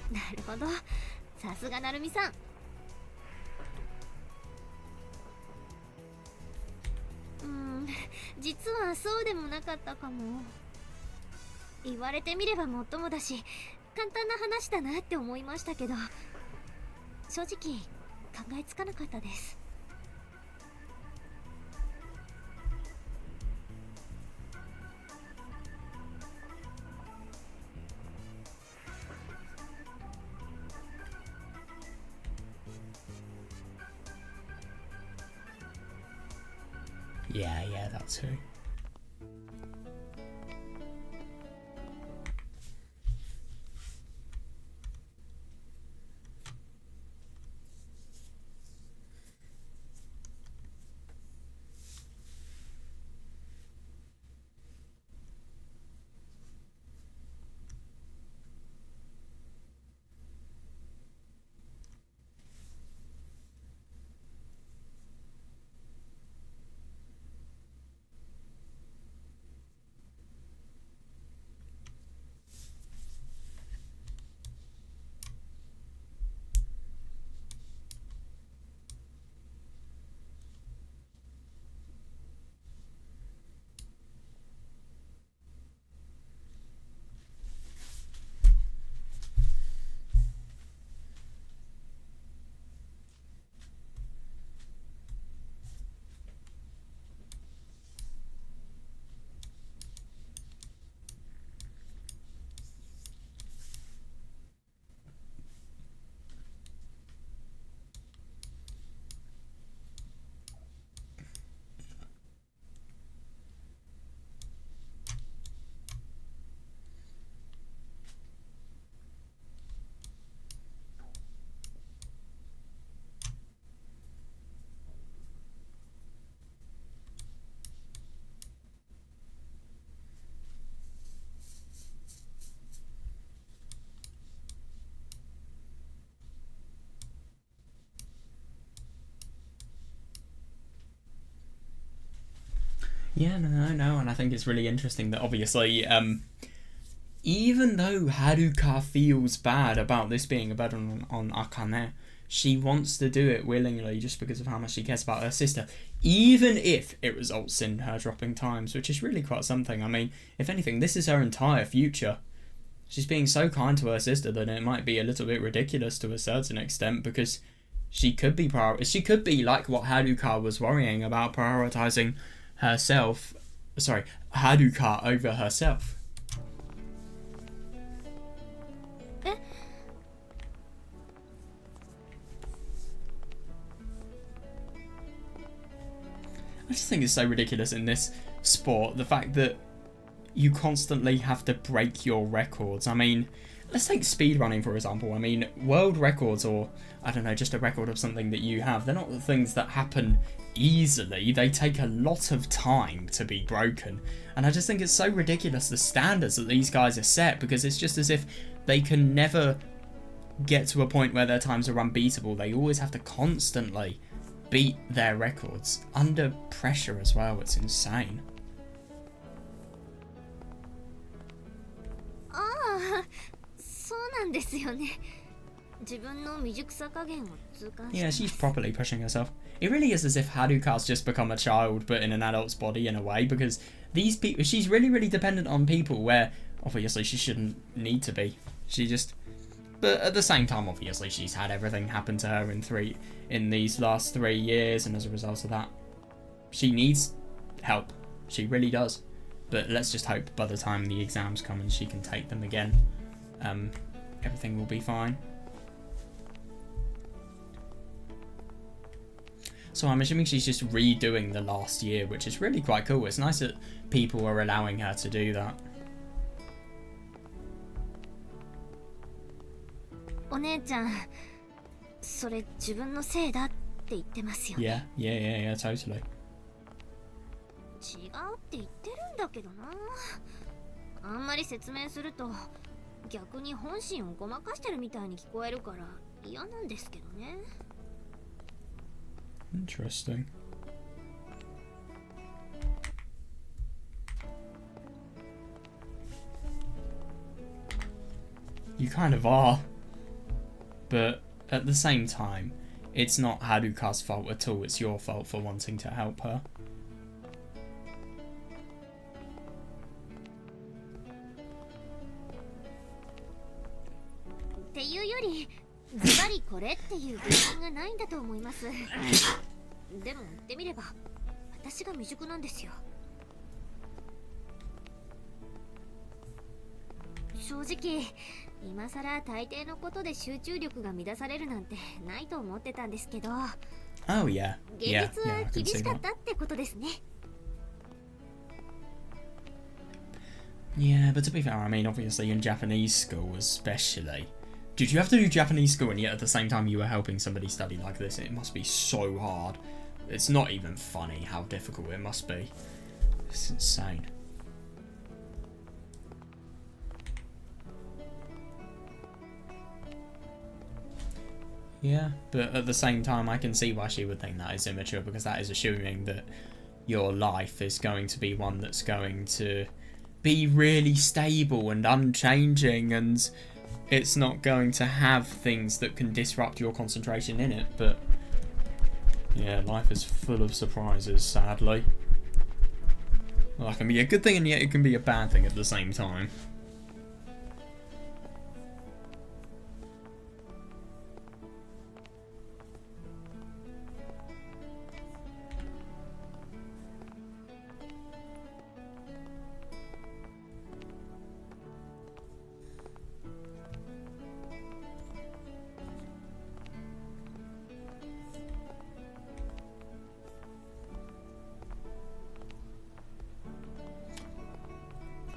「なるほど、さすがなるみさん。」実はそうでもなかったかも。言われてみればもっともだし、簡単な話だなって思いましたけど、正直考えつかなかったです。 Yeah, that too. Yeah, no, and I think it's really interesting that obviously, even though Haruka feels bad about this being a burden on Akane, she wants to do it willingly just because of how much she cares about her sister, even if it results in her dropping times, which is really quite something. I mean, if anything, this is her entire future. She's being so kind to her sister that it might be a little bit ridiculous to a certain extent, because she could be like what Haruka was worrying about, prioritizing Haruka over herself. I just think it's so ridiculous in this sport, the fact that you constantly have to break your records. I mean, let's take speedrunning for example. I mean, world records, or I don't know, just a record of something that you have, they're not the things that happen easily. They take a lot of time to be broken. And I just think it's so ridiculous, the standards that these guys are set, because it's just as if they can never get to a point where their times are unbeatable. They always have to constantly beat their records under pressure as well. It's insane. Yeah, she's properly pushing herself. It really is as if Haruka's just become a child but in an adult's body in a way, because these people, she's really dependent on people where obviously she shouldn't need to be. But at the same time, obviously she's had everything happen to her in these last 3 years, and as a result of that, she needs help. She really does. But let's just hope by the time the exams come and she can take them again, everything will be fine. So I'm assuming she's just redoing the last year, which is really quite cool. It's nice that people are allowing her to do that. Yeah, totally. 違うって言ってるんだけどな。あんまり説明すると逆に本心をごまかしてるみたいに聞こえるから嫌なんですけどね。Interesting. You kind of are. But at the same time, it's not Haruka's fault at all. It's your fault for wanting to help her. っていうよりズバリこれっていう原因がないんだと思います。でも言ってみれば私が未熟なんですよ。正直今さら大抵のことで集中力が乱されるなんてないと思ってたんですけど。Oh yeah. 現実は厳しかったってことですね。Yeah, but to be fair, I mean, obviously in Japanese school especially. Did you have to do Japanese school and yet at the same time you were helping somebody study like this? It must be so hard. It's not even funny how difficult it must be. It's insane. Yeah, but at the same time I can see why she would think that is immature, because that is assuming that your life is going to be one that's going to be really stable and unchanging, and it's not going to have things that can disrupt your concentration in it. But yeah, life is full of surprises, sadly. Well, that can be a good thing and yet it can be a bad thing at the same time.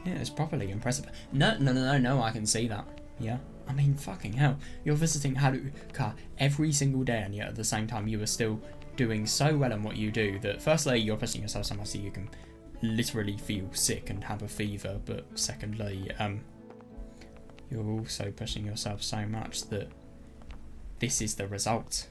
Yeah, it's properly impressive. No, I can see that. Yeah. I mean, fucking hell. You're visiting Haruka every single day and yet at the same time you are still doing so well in what you do that firstly, you're pushing yourself so much that you can literally feel sick and have a fever, but secondly, you're also pushing yourself so much that this is the result.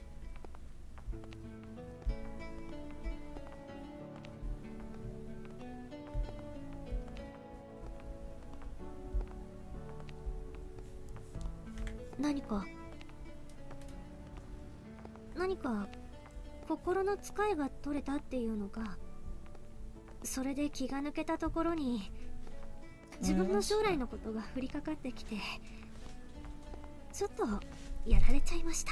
何か心の使いが取れたっていうのか、それで気が抜けたところに自分の将来のことが降りかかってきて、ちょっとやられちゃいました。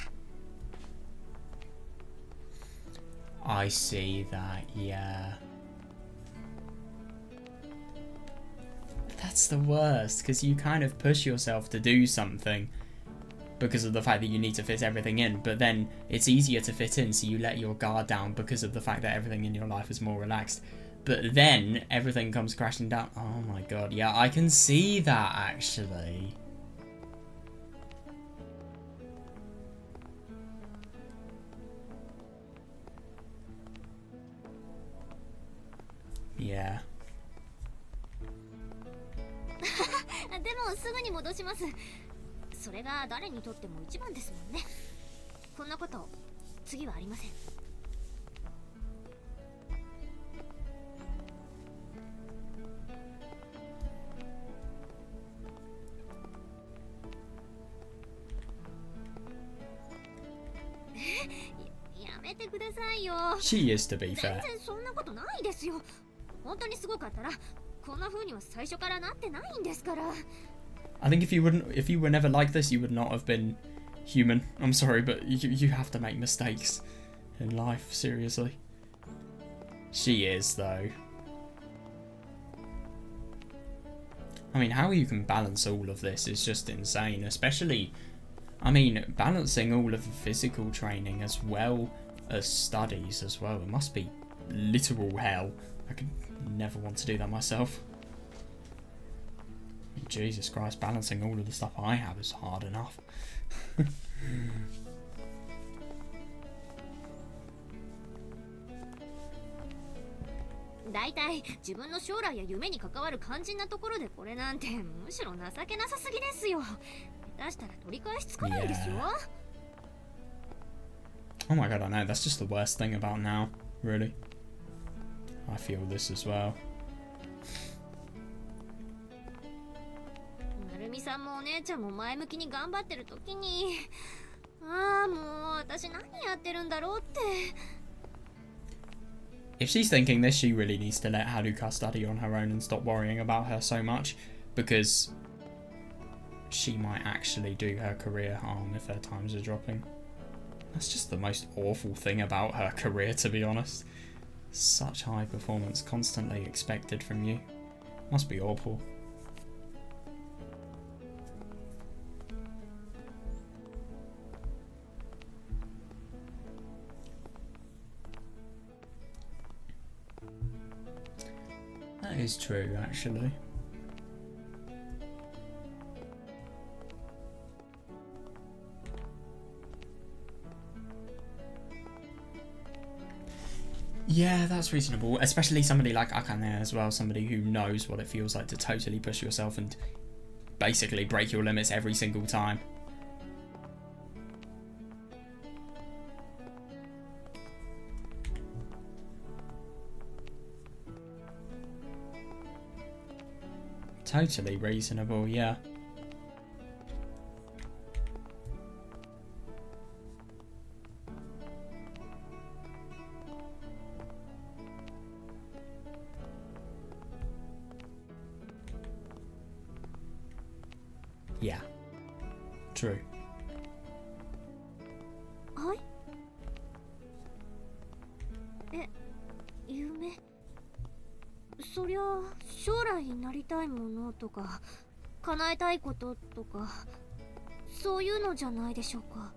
I see that, yeah. That's the worst, because you kind of push yourself to do something because of the fact that you need to fit everything in, but then it's easier to fit in, so you let your guard down because of the fact that everything in your life is more relaxed. But then everything comes crashing down. Oh my god, yeah, I can see that actually. Yeah. でもすぐに戻します。それが誰にとっても一番ですもんね。こんなこと次はありません。やめてくださいよ。 She is, to be 全 fair. 然そんなことないですよ。本当にすごかったらこんな風には最初からなってないんですから。 I think if you were never like this, you would not have been human. I'm sorry, but you have to make mistakes in life, seriously. She is, though. I mean, how you can balance all of this is just insane, especially, I mean, balancing all of the physical training as well as studies as well. It must be literal hell. I could never want to do that myself. Jesus Christ, balancing all of the stuff I have is hard enough. だいたい自分の将来や夢に関わる肝心なところでこれなんてむしろ情けなさすぎですよ。下手したら取り返しつかないですよ。 Oh my god, I know, that's just the worst thing about now, really. I feel this as well. なるみさんもお姉ちゃんも前向きに頑張ってる時に、ああもう私何やってるんだろうって。 If she's thinking this, she really needs to let Haruka study on her own and stop worrying about her so much, because she might actually do her career harm if her times are dropping. That's just the most awful thing about her career, to be honest. Such high performance constantly expected from you. Must be awful. That is true, actually. Yeah, that's reasonable. Especially somebody like Akane as well, somebody who knows what it feels like to totally push yourself and basically break your limits every single time. Totally reasonable, yeah. Yeah. True. はい。夢。そりゃ将来になりたいものとか叶えたいこととかそういうのじゃないでしょうか。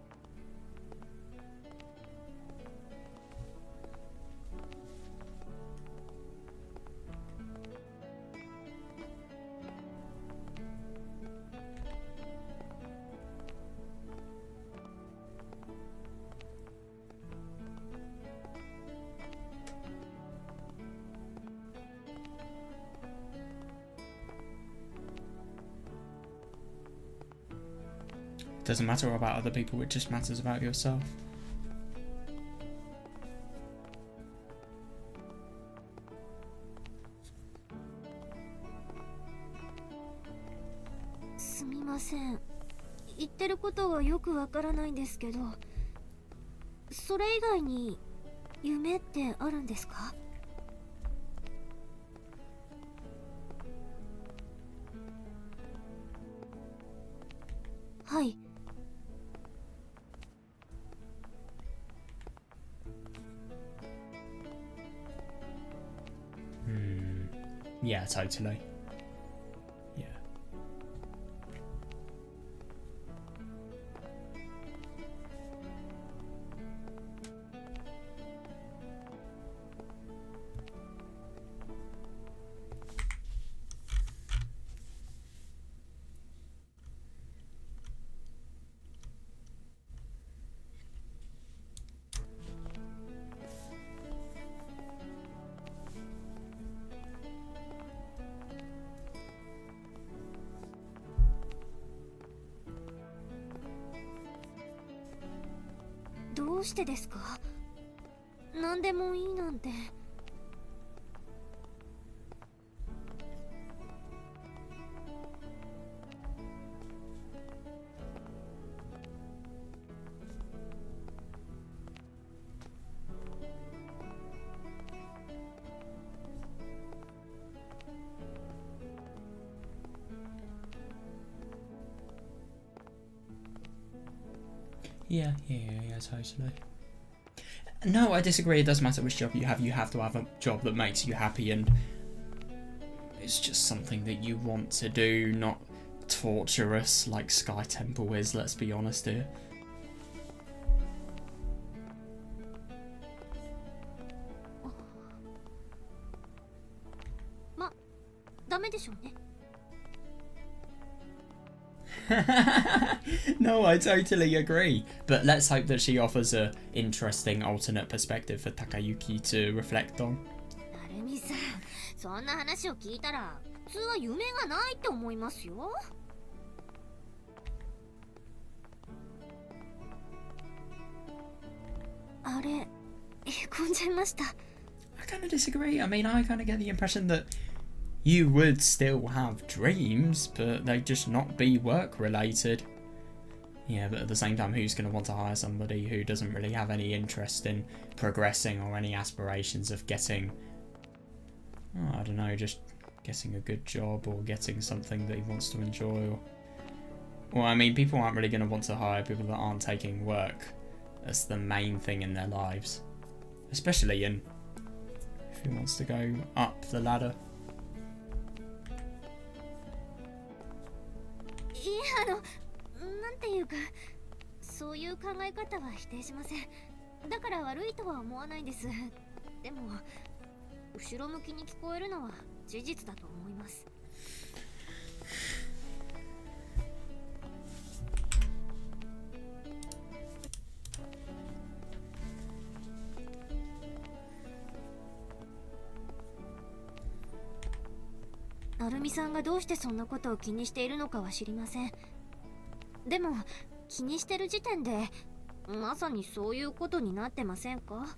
It doesn't matter about other people, it just matters about yourself. 言ってることはよくわからないんですけど、それ以外に夢ってあるんですか？はい。Yeah, totally. Yeah.どうしてですか？何でもいいなんて。Yeah, totally. No, I disagree. It doesn't matter which job you have. You have to have a job that makes you happy, and it's just something that you want to do, not torturous like Sky Temple is. Let's be honest here. ま、ダメでしょうね。No, I totally agree. But let's hope that she offers a interesting alternate perspective for Takayuki to reflect on. なるみさん、そんな話を聞いたら普通は夢がないって思いますよ。あれ、へこんじゃいました。I kind of disagree. I mean, I kind of get the impression that you would still have dreams, but they'd just not be work related. Yeah, but at the same time, who's going to want to hire somebody who doesn't really have any interest in progressing or any aspirations of getting, oh, I don't know, just getting a good job or getting something that he wants to enjoy? Well, I mean, people aren't really going to want to hire people that aren't taking work. That's the main thing in their lives. Especially in if he wants to go up the ladder. いや、なんていうか、そういう考え方は否定しません。だから悪いとは思わないんです。でも、後ろ向きに聞こえるのは事実だと思います。なるみさんがどうしてそんなことを気にしているのかは知りません。でも気にしてる時点でまさにそういうことになってませんか？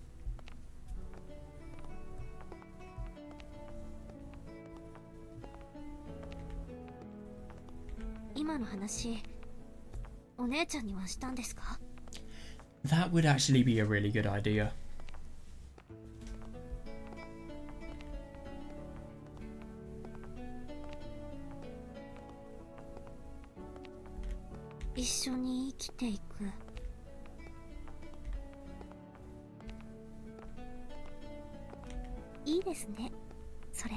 今の話、お姉ちゃんにはしたんですか？ That would actually be a really good idea. 一緒に生きていく。いいですね、それ。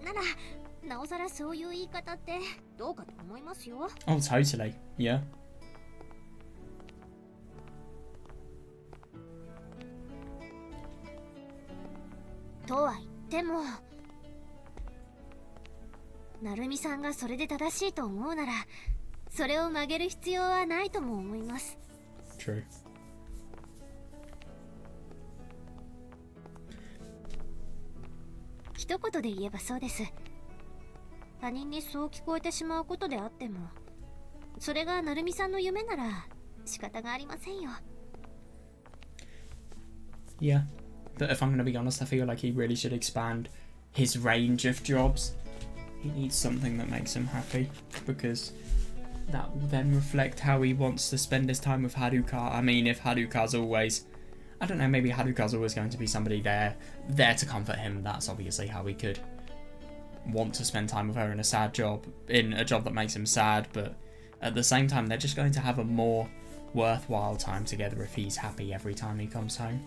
なら、なおさらそういう言い方ってどうかと思いますよ。Oh, totally. Yeah. とは言っても、なるみさんがそれで正しいと思うなら、それを曲げる必要はないとも思います。True. 一言で言えばそうです。他人にそう聞こえてしまうことであっても、それがなるみさんの夢なら仕方がありませんよ。Yeah. But if I'm going to be honest, I feel like he really should expand his range of jobs. He needs something that makes him happy, because that will then reflect how he wants to spend his time with Haruka. I mean, if Haruka's always... I don't know, maybe Haruka's always going to be somebody there to comfort him. That's obviously how he could want to spend time with her in a job that makes him sad, but at the same time, they're just going to have a more worthwhile time together if he's happy every time he comes home.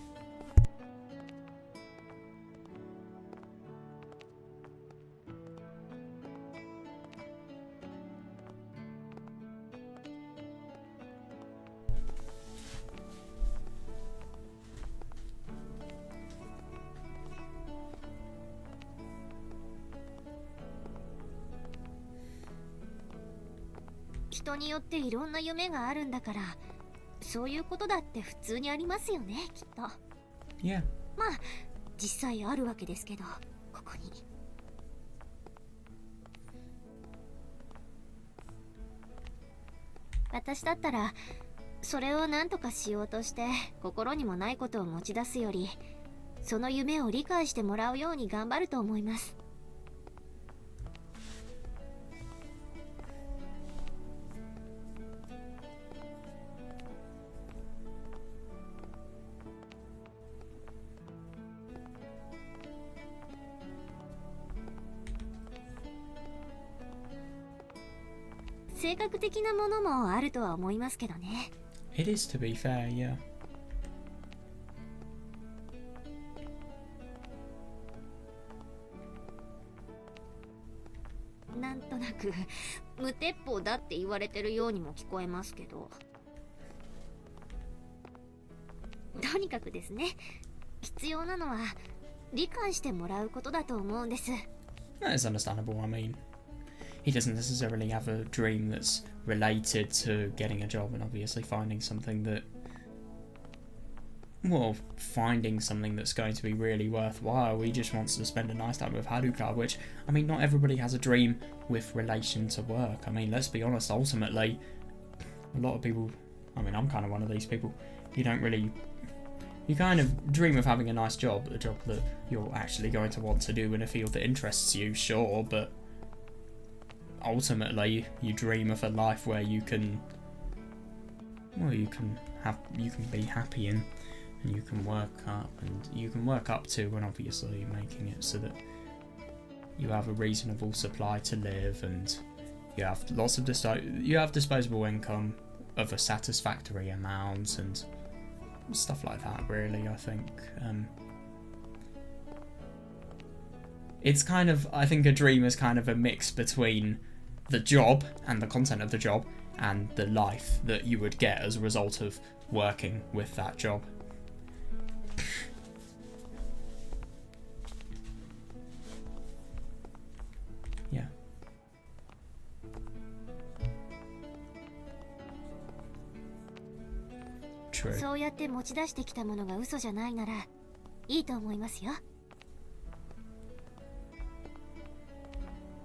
人によっていろんな夢があるんだから、そういうことだって普通にありますよね、きっと。Yeah. まあ実際あるわけですけど、ここに。私だったらそれを何とかしようとして心にもないことを持ち出すより、その夢を理解してもらうように頑張ると思います。性格的なものもあるとは思いますけどね。It is, to be fair, yeah. なんとなく無鉄砲だって言われてるようにも聞こえますけど、とにかくですね、必要なのは理解してもらうことだと思うんです。That is understandable. I mean, he doesn't necessarily have a dream that's related to getting a job and obviously finding something that's going to be really worthwhile. He just wants to spend a nice time with Haruka, which, I mean, not everybody has a dream with relation to work. I mean, let's be honest, ultimately, a lot of people, I mean, I'm kind of one of these people, you kind of dream of having a nice job, a job that you're actually going to want to do in a field that interests you, sure, but ultimately you dream of a life where you can be happy in, and you can work up to, and obviously making it so that you have a reasonable supply to live, and you have disposable income of a satisfactory amount and stuff like that. Really, I think it's kind of, I think a dream is kind of a mix between the job and the content of the job and the life that you would get as a result of working with that job. Yeah. True. そうやって持ち出してきたものが嘘じゃないならいいと思いますよ。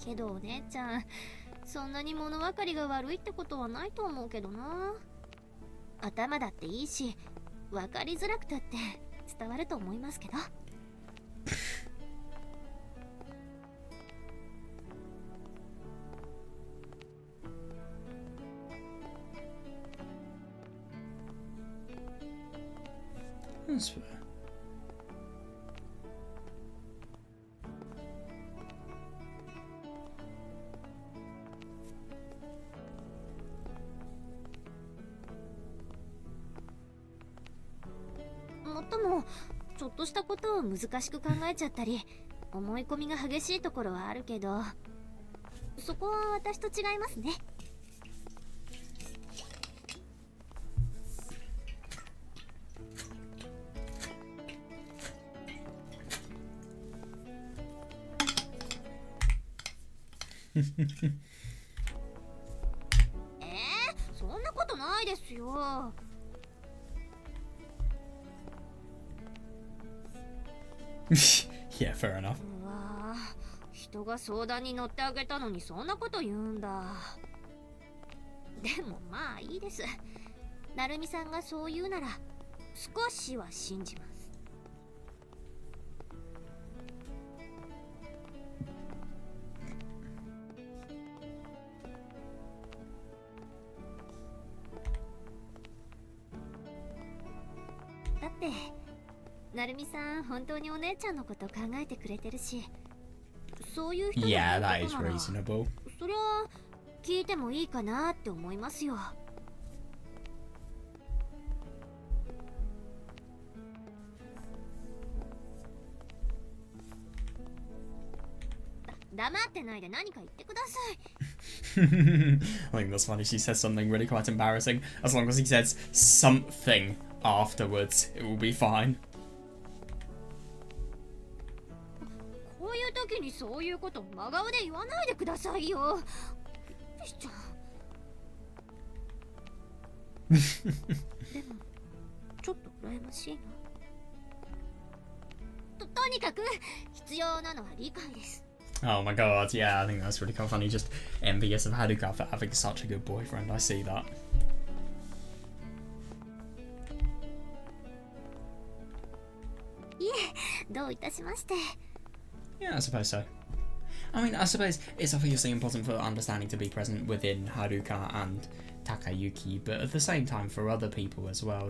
けどお姉ちゃん、そんなに物分かりが悪いってことはないと思うけどな。頭だっていいし、分かりづらくたって伝わると思いますけど。That's fair. もっともちょっとしたことを難しく考えちゃったり思い込みが激しいところはあるけど、そこは私と違いますね。そんなことないですよ。Yeah, fair enough. うわぁ、人が相談に乗ってあげたのにそんなこと言うんだ。でもまあいいです。なるみさんがそう言うなら少しは信じます。。なるみさん本当にお姉ちゃんのこと考えてくれてるし、そういう人が Yeah, 言 that う is ことなら、 reasonable. そりゃ聞いてもいいかなって思いますよ。黙ってないで何か言ってください。I think that's funny. She says something really quite embarrassing. As long as he says something afterwards, it will be fine. こういう時にそういうこと真顔で言わないでくださいよ。びっくりしちゃう。でもちょっと羨ましいな。とにかく必要なのは理解です。 Oh my god, yeah, I think that's really quite funny. Just envious of Haruka for having such a good boyfriend. I see that. いえ、どういたしまして。 Yeah, I suppose so. I mean, I suppose it's obviously important for understanding to be present within Haruka and Takayuki, but at the same time for other people as well,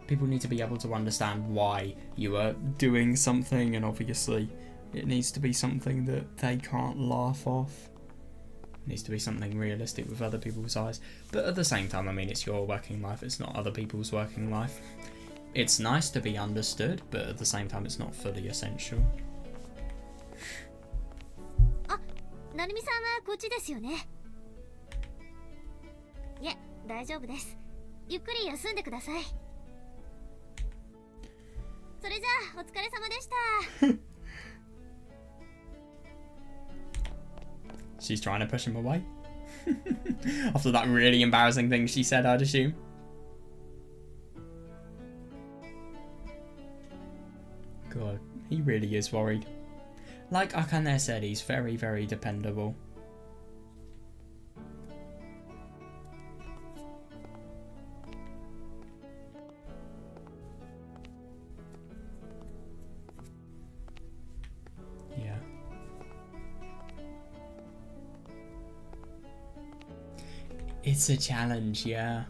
people need to be able to understand why you are doing something, and obviously it needs to be something that they can't laugh off. It needs to be something realistic with other people's eyes. But at the same time, I mean, it's your working life, it's not other people's working life. It's nice to be understood, but at the same time, it's not fully essential. あ、なるみさんはこっちですよね。いえ、大丈夫です。ゆっくり休んでください。それじゃあお疲れ様でした。She's trying to push him away. After that really embarrassing thing she said, I'd assume. God, he really is worried. Like Akane said, he's very, very dependable. Yeah. It's a challenge, yeah.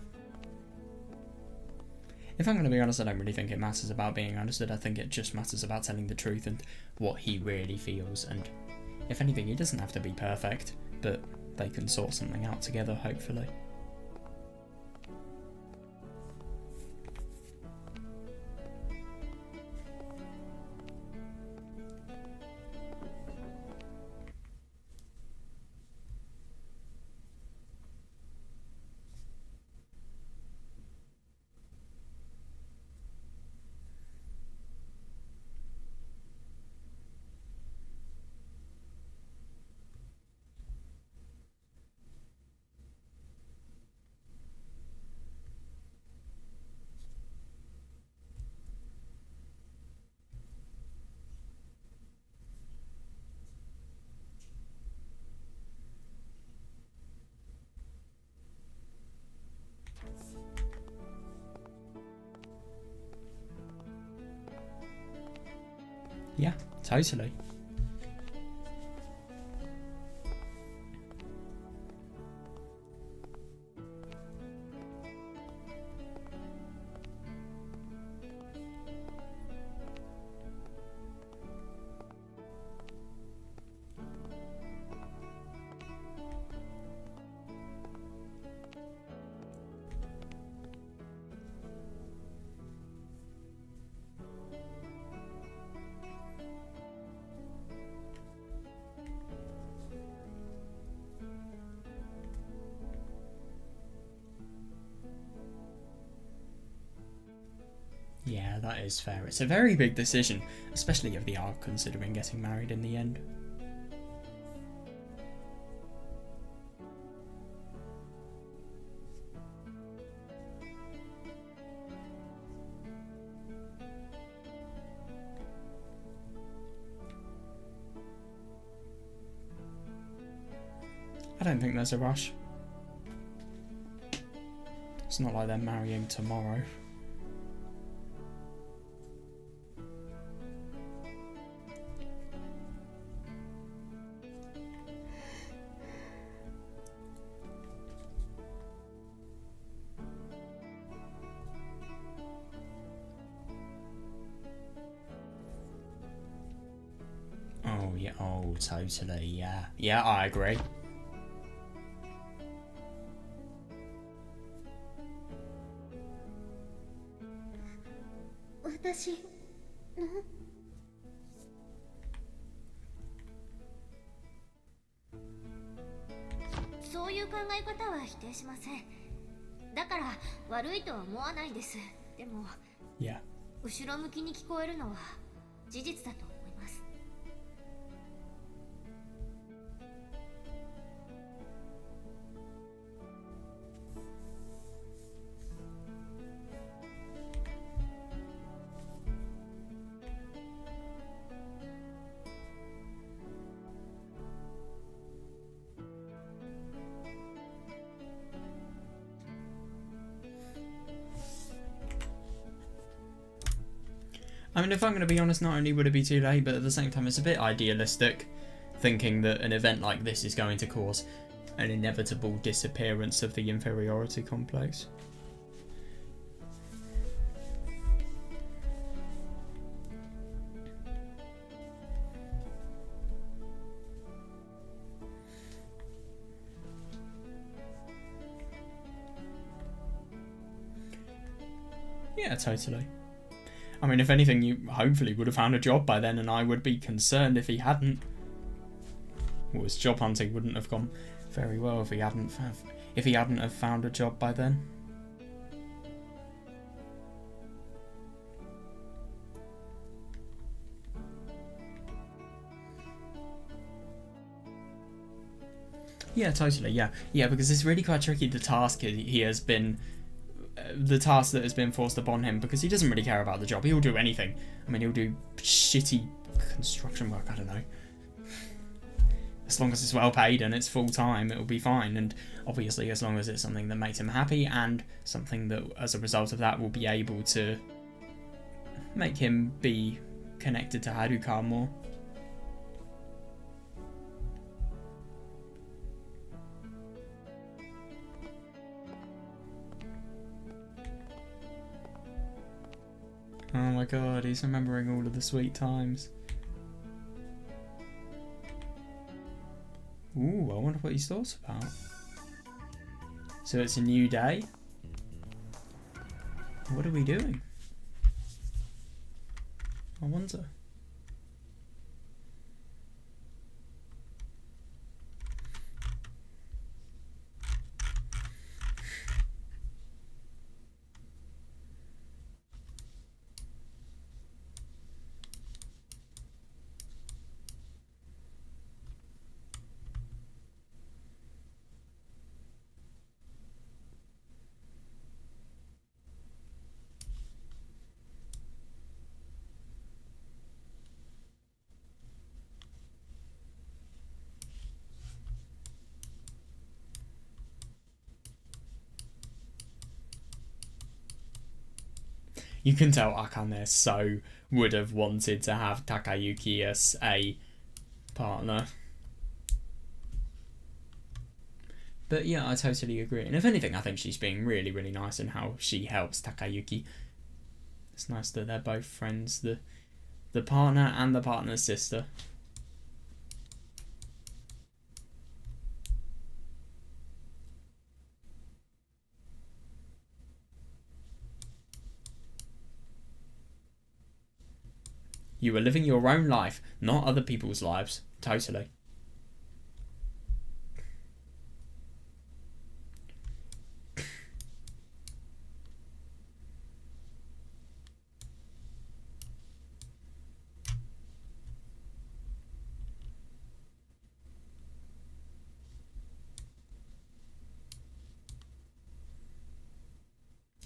If I'm going to be honest, I don't really think it matters about being understood. I think it just matters about telling the truth and what he really feels. And if anything, he doesn't have to be perfect, but they can sort something out together, hopefully. Yeah, totally. Yeah, that is fair. It's a very big decision, especially if they are considering getting married in the end. I don't think there's a rush. It's not like they're marrying tomorrow. Oh, totally. Yeah. Yeah, I agree. 私のそういう考え方は否定しません。だから悪いとは思わないんです。でも Yeah. 後ろ向きに聞こえるのは事実だと思います。I mean, if I'm going to be honest, not only would it be too late, but at the same time, it's a bit idealistic, thinking that an event like this is going to cause an inevitable disappearance of the inferiority complex. Yeah, totally. I mean, if anything, you hopefully would have found a job by then, and I would be concerned if he hadn't. Well, his job hunting wouldn't have gone very well if he hadn't have found a job by then. Yeah, totally. Yeah, because it's really quite tricky. The task he has been. The task that has been forced upon him, because he doesn't really care about the job. He'll do anything. I mean, he'll do shitty construction work, I don't know. As long as it's well paid and it's full time, it'll be fine. And obviously, as long as it's something that makes him happy and something that, as a result of that, will be able to make him be connected to Haruka more. Oh my god, he's remembering all of the sweet times. Ooh, I wonder what he's thought about. So it's a new day. What are we doing? I wonder. You can tell Akane so would have wanted to have Takayuki as a partner. But yeah, I totally agree. And if anything, I think she's being really, really nice in how she helps Takayuki. It's nice that they're both friends, the partner and the partner's sister. You were living your own life, not other people's lives. Totally.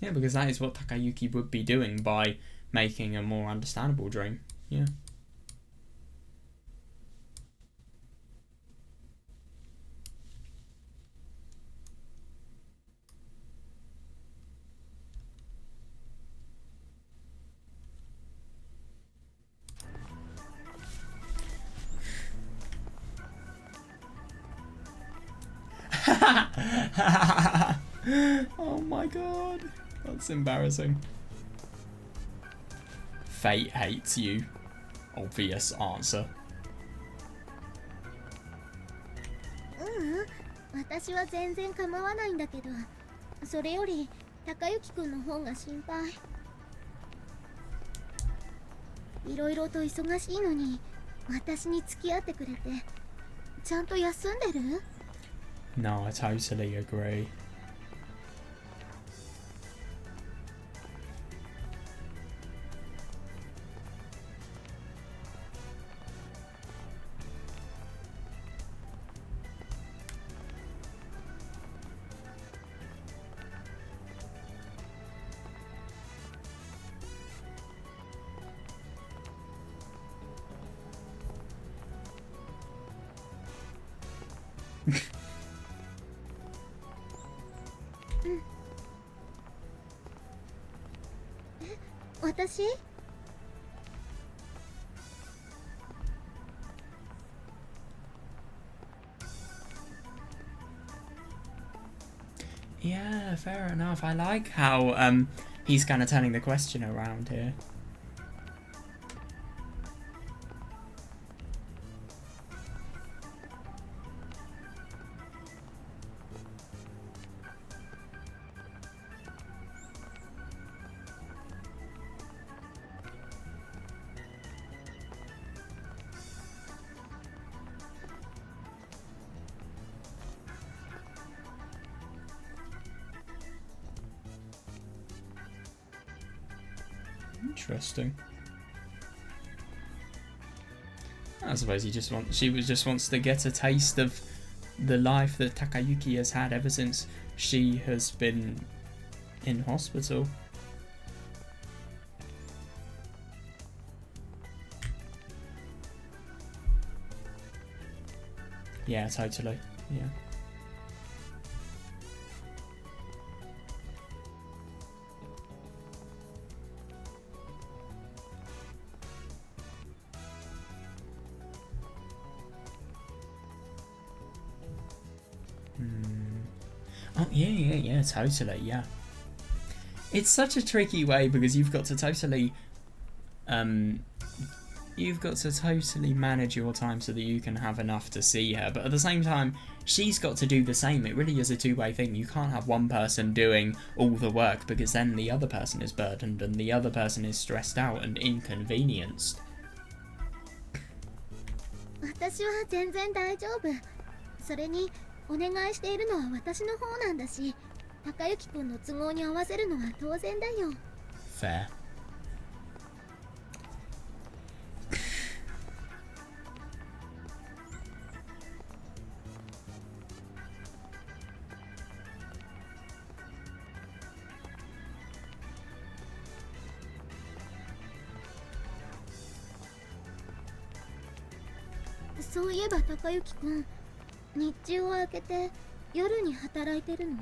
Yeah, because that is what Takayuki would be doing by making a more understandable dream. Yeah. Oh my god, that's embarrassing. Fate hates you. Obvious answer. うん、私は全然構わないんだけど、それより高之くんの方が心配。いろいろと忙しいのに私に付き合ってくれて、ちゃんと休んでる？ No, I totally agree. Mm. 私？ Yeah, fair enough. I like how he's kind of turning the question around here. Interesting. I suppose she just wants to get a taste of the life that Takayuki has had ever since she has been in hospital. Yeah, totally. Yeah. Oh, yeah, totally, yeah. It's such a tricky way because you've got to totally manage your time so that you can have enough to see her, but at the same time she's got to do the same. It really is a two-way thing. You can't have one person doing all the work because then the other person is burdened and the other person is stressed out and inconvenienced. 私は全然大丈夫。それにお願いしているのは私の方なんだし、高之くんの都合に合わせるのは当然だよ。Fair. そういえば高之くん、日中を明けて夜に働いてるの？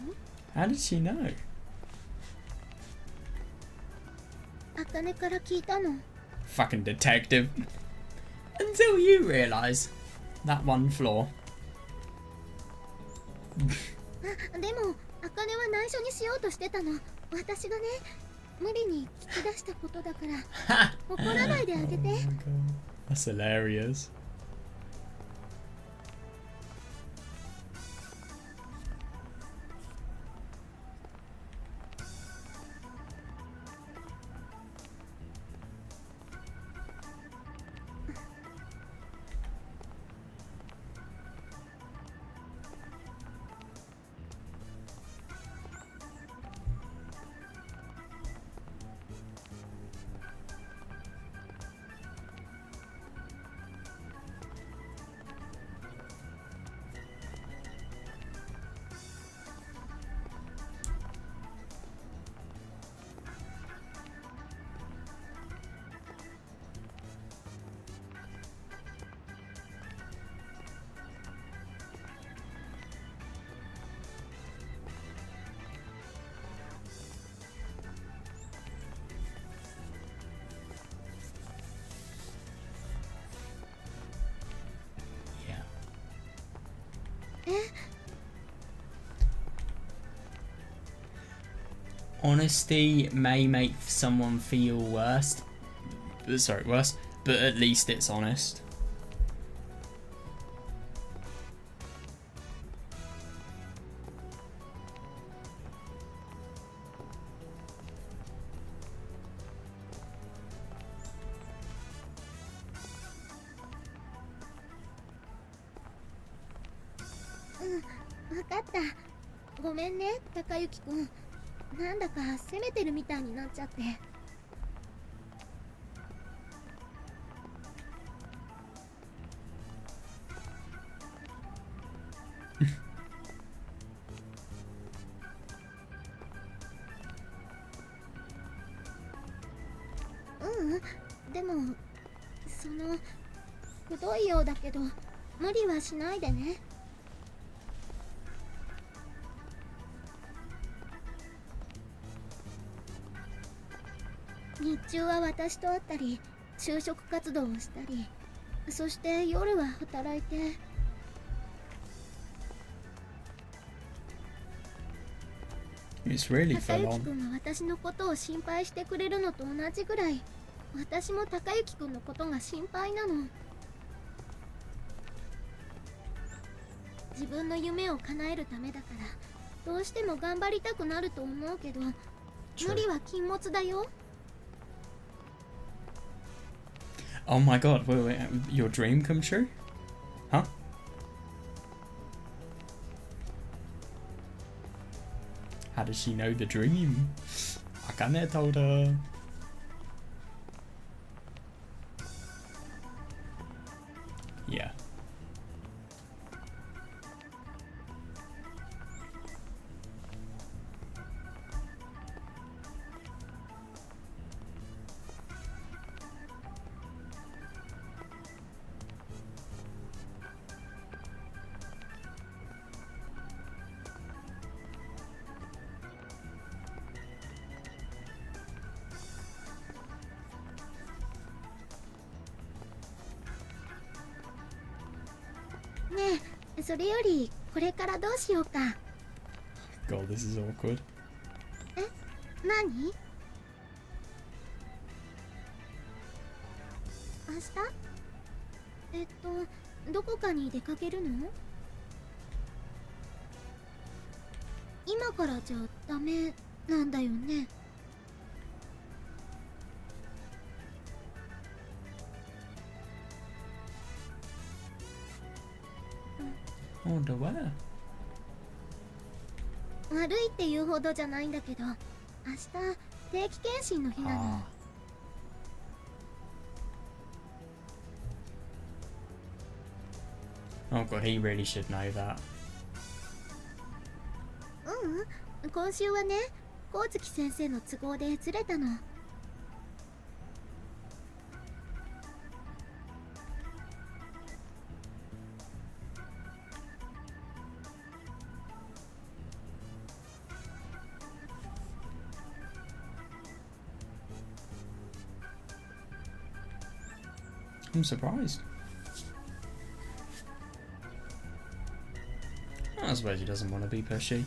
How did she know? 茜から聞いたの。 Fucking detective. Until you realise that one flaw. でも茜は内緒にしようとしてたの。私がね、無理に聞き出したことだから怒らないであげて。 Oh my god. That's hilarious. Honesty may make someone feel worse, but at least it's honest. うん、わかった。ごめんね、高之くん。なんだか責めてるみたいになっちゃって。でもくどいようだけど無理はしないでね。日中は私と会ったり就職活動をしたり、そして夜は働いて。It's really 高 full 之 on. くんが私のことを心配してくれるのと同じぐらい私も高之くんのことが心配なの。自分の夢を叶えるためだからどうしても頑張りたくなると思うけど、無理は禁物だよ。 Oh my god, wait, your dream come true? Huh? How does she know the dream? Akane told her. Yeah.ねえ、それよりこれからどうしようか。 God, this is awkward. 何？明日？どこかに出かけるの？今からじゃダメなんだよね。Oh, the where? 悪いって言うほどじゃないんだけど、明日定期検診の日なの。Oh god, he really should know that. 今週はね、光月先生の都合でずれたの。I'm surprised. I suppose he doesn't want to be pushy.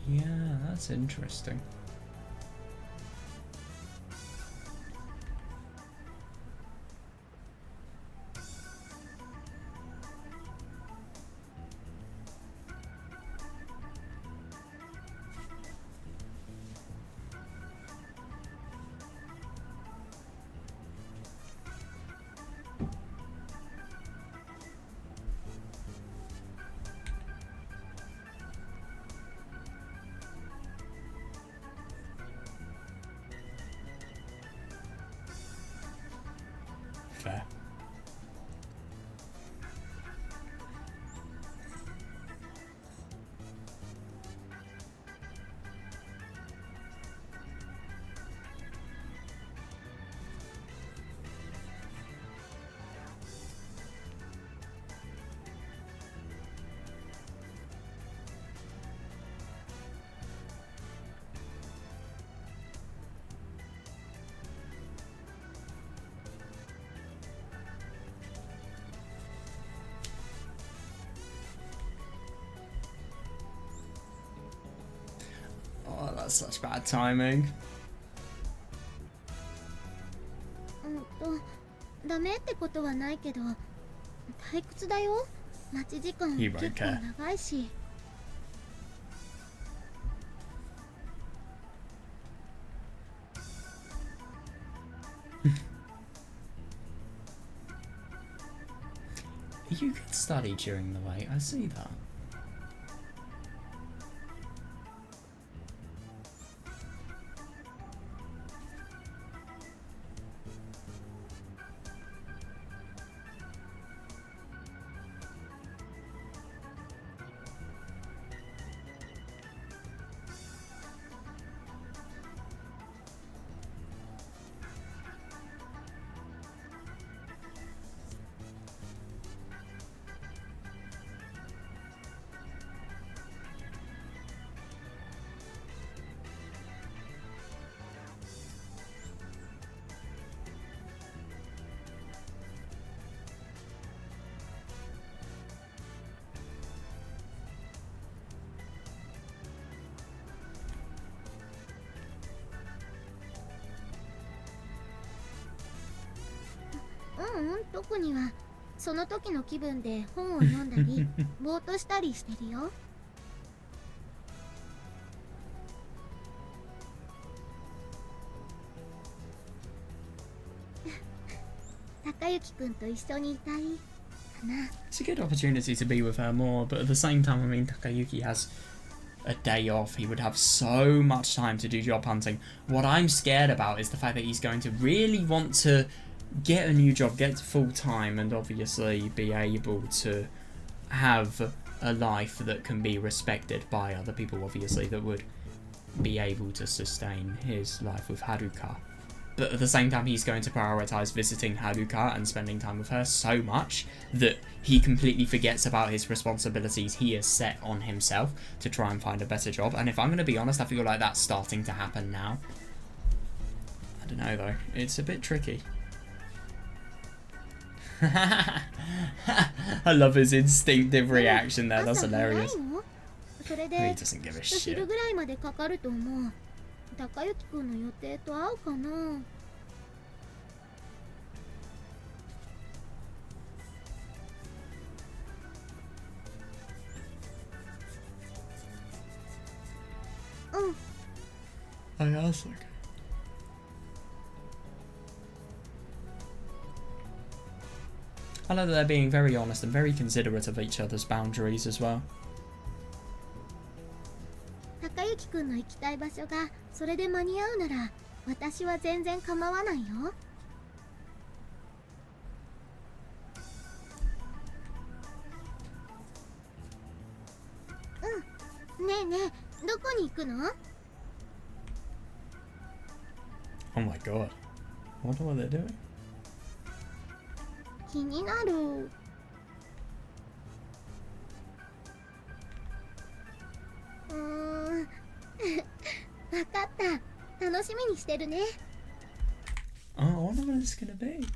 Yeah, that's interesting. Fair. that's such bad timing. ダメってことはないけど、退屈だよ。待ち時間 He 結 won't 構 care. 長いし。You could study during the wait, I see that.ううん、特には。その時の気分で本を読んだり、ぼーっとしたりしてるよ。Takayuki くんと一緒にいたいかな。It's a good opportunity to be with her more, but at the same time, I mean, Takayuki has a day off. He would have so much time to do job hunting. What I'm scared about is the fact that he's going to really want to get a new job, get full time, and obviously be able to have a life that can be respected by other people, obviously, that would be able to sustain his life with Haruka. But at the same time, he's going to prioritize visiting Haruka and spending time with her so much that he completely forgets about his responsibilities he has set on himself to try and find a better job. And if I'm going to be honest, I feel like that's starting to happen now. I don't know though, it's a bit tricky. I love his instinctive reaction there, that's hilarious. He doesn't give a shit. 昼ぐらいまでかかると思う。高之くんの予定と合うかな。うん。I asked like. I know that they're being very honest and very considerate of each other's boundaries as well. 高之くんの行きたい場所がそれで間に合うなら、私は全然構わないよ。うん。ねえねえ、どこに行くの？ Oh my god. I wonder what they're doing. 気になる。わかった。楽しみにしてるね。Oh, I wonder what it's gonna be.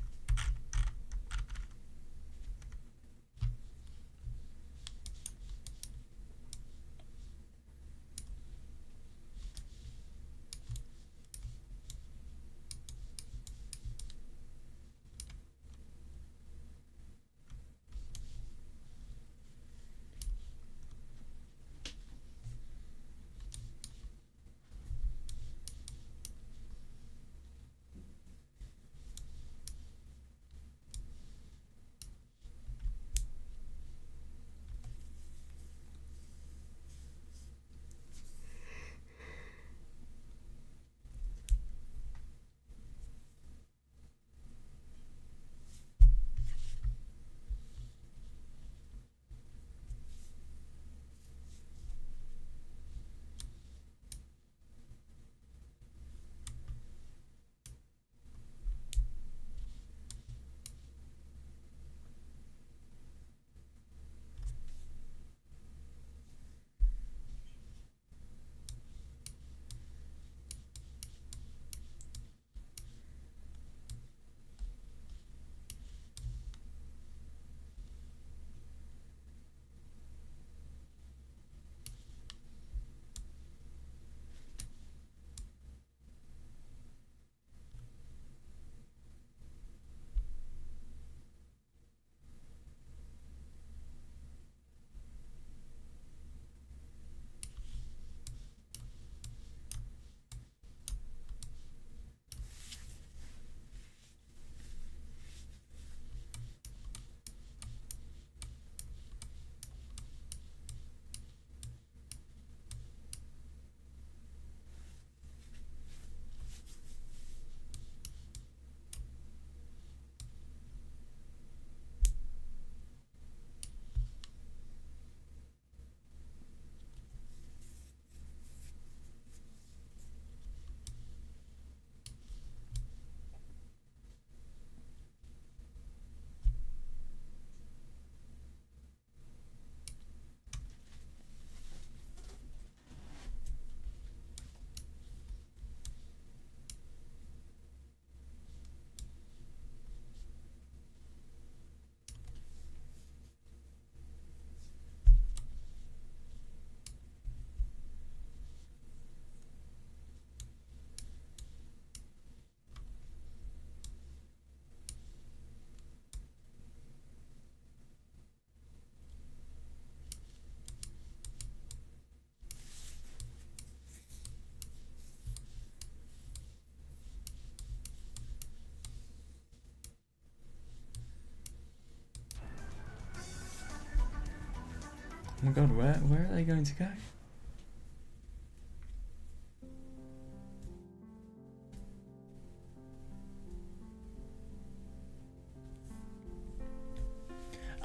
my god, where are they going to go?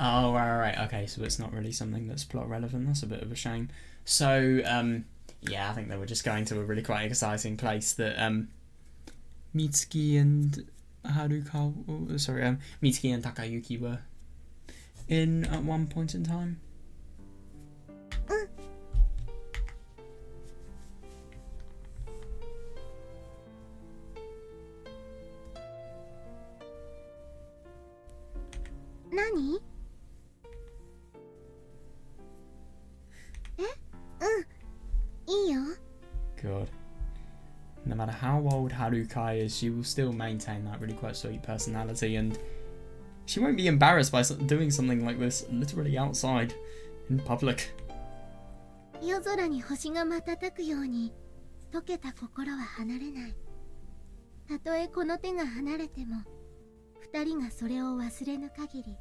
Oh, right, okay, so it's not really something that's plot relevant. That's a bit of a shame. So, yeah, I think they were just going to a really quite exciting place that Mitsuki and Mitsuki and Takayuki were in at one point in time. Nani? God. No matter how old Haruka is, she will still maintain that really quite sweet personality, and she won't be embarrassed by doing something like this literally outside in public. 夜空に星が瞬くように溶けた心は離れない。たとえこの手が離れても、二人がそれを忘れぬ限り。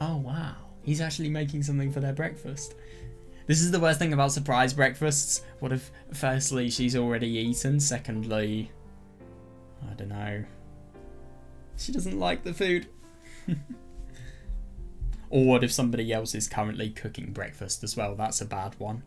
Oh wow, he's actually making something for their breakfast. This is the worst thing about surprise breakfasts. What if, firstly, she's already eaten, secondly, I don't know, she doesn't like the food. Or what if somebody else is currently cooking breakfast as well? That's a bad one.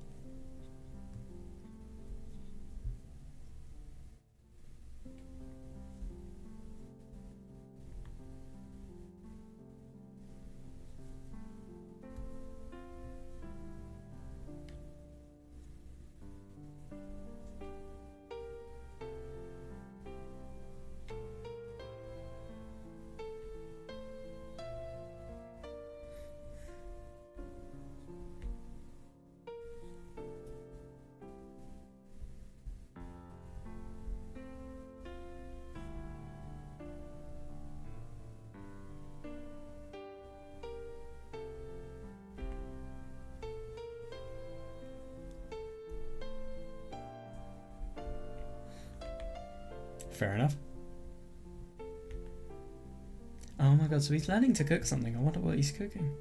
Fair enough. Oh my god, so he's learning to cook something. I wonder what he's cooking.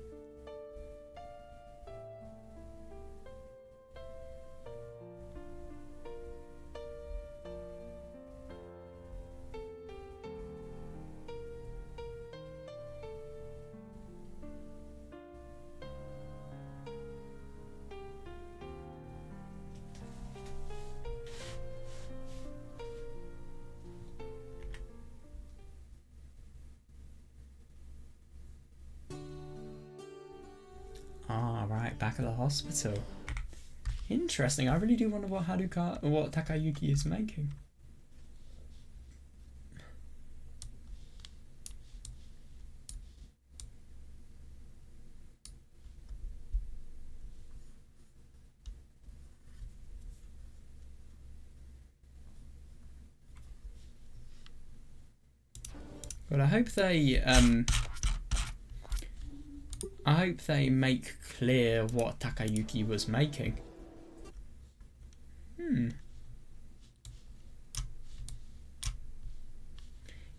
Ah, right, back at the hospital. Interesting. I really do wonder what Takayuki is making. But I hope they make clear what Takayuki was making.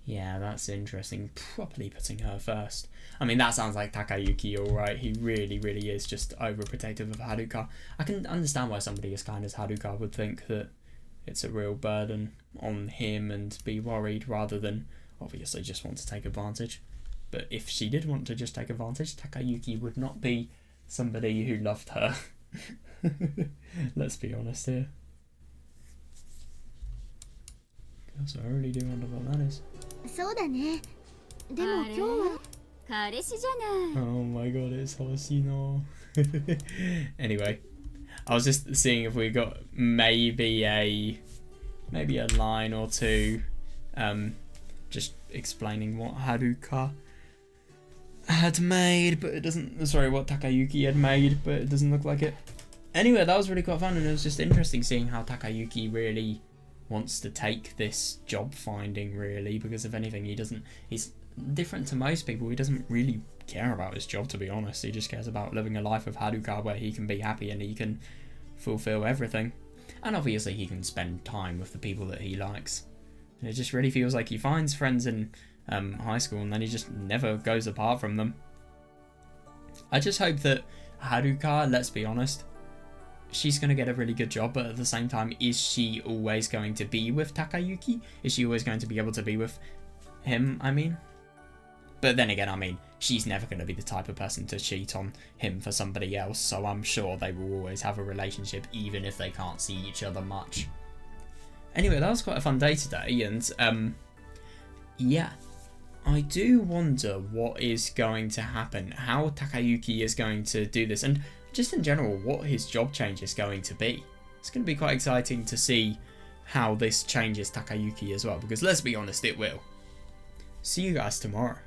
Yeah, that's interesting. Properly putting her first. I mean, that sounds like Takayuki, alright. He really, really is just overprotective of Haruka. I can understand why somebody as kind as Haruka would think that it's a real burden on him and be worried rather than obviously just want to take advantage. but if she did want to just take advantage, Takayuki would not be somebody who loved her. Let's be honest here. So I really do wonder what that is. そうだね。でも今日は彼氏じゃない。 Oh my god, it's Hoshino. Anyway, I was just seeing if we got maybe a line or two, just explaining what Haruka had made, but it doesn't. Sorry, what Takayuki had made, but it doesn't look like it. Anyway, that was really quite fun, and it was just interesting seeing how Takayuki really wants to take this job finding, really, because if anything, he's different to most people. He doesn't really care about his job, to be honest. He just cares about living a life of Haruka where he can be happy and he can fulfill everything, and obviously he can spend time with the people that he likes. And it just really feels like he finds friends in high school and then he just never goes apart from them. I just hope that Haruka, let's be honest, she's going to get a really good job, but at the same time, is she always going to be with Takayuki? Is she always going to be able to be with him, I mean? But then again, I mean, she's never going to be the type of person to cheat on him for somebody else, so I'm sure they will always have a relationship, even if they can't see each other much. Anyway, that was quite a fun day today, and, yeah. I do wonder what is going to happen, how Takayuki is going to do this, and just in general, what his job change is going to be. It's going to be quite exciting to see how this changes Takayuki as well, because let's be honest, it will. See you guys tomorrow.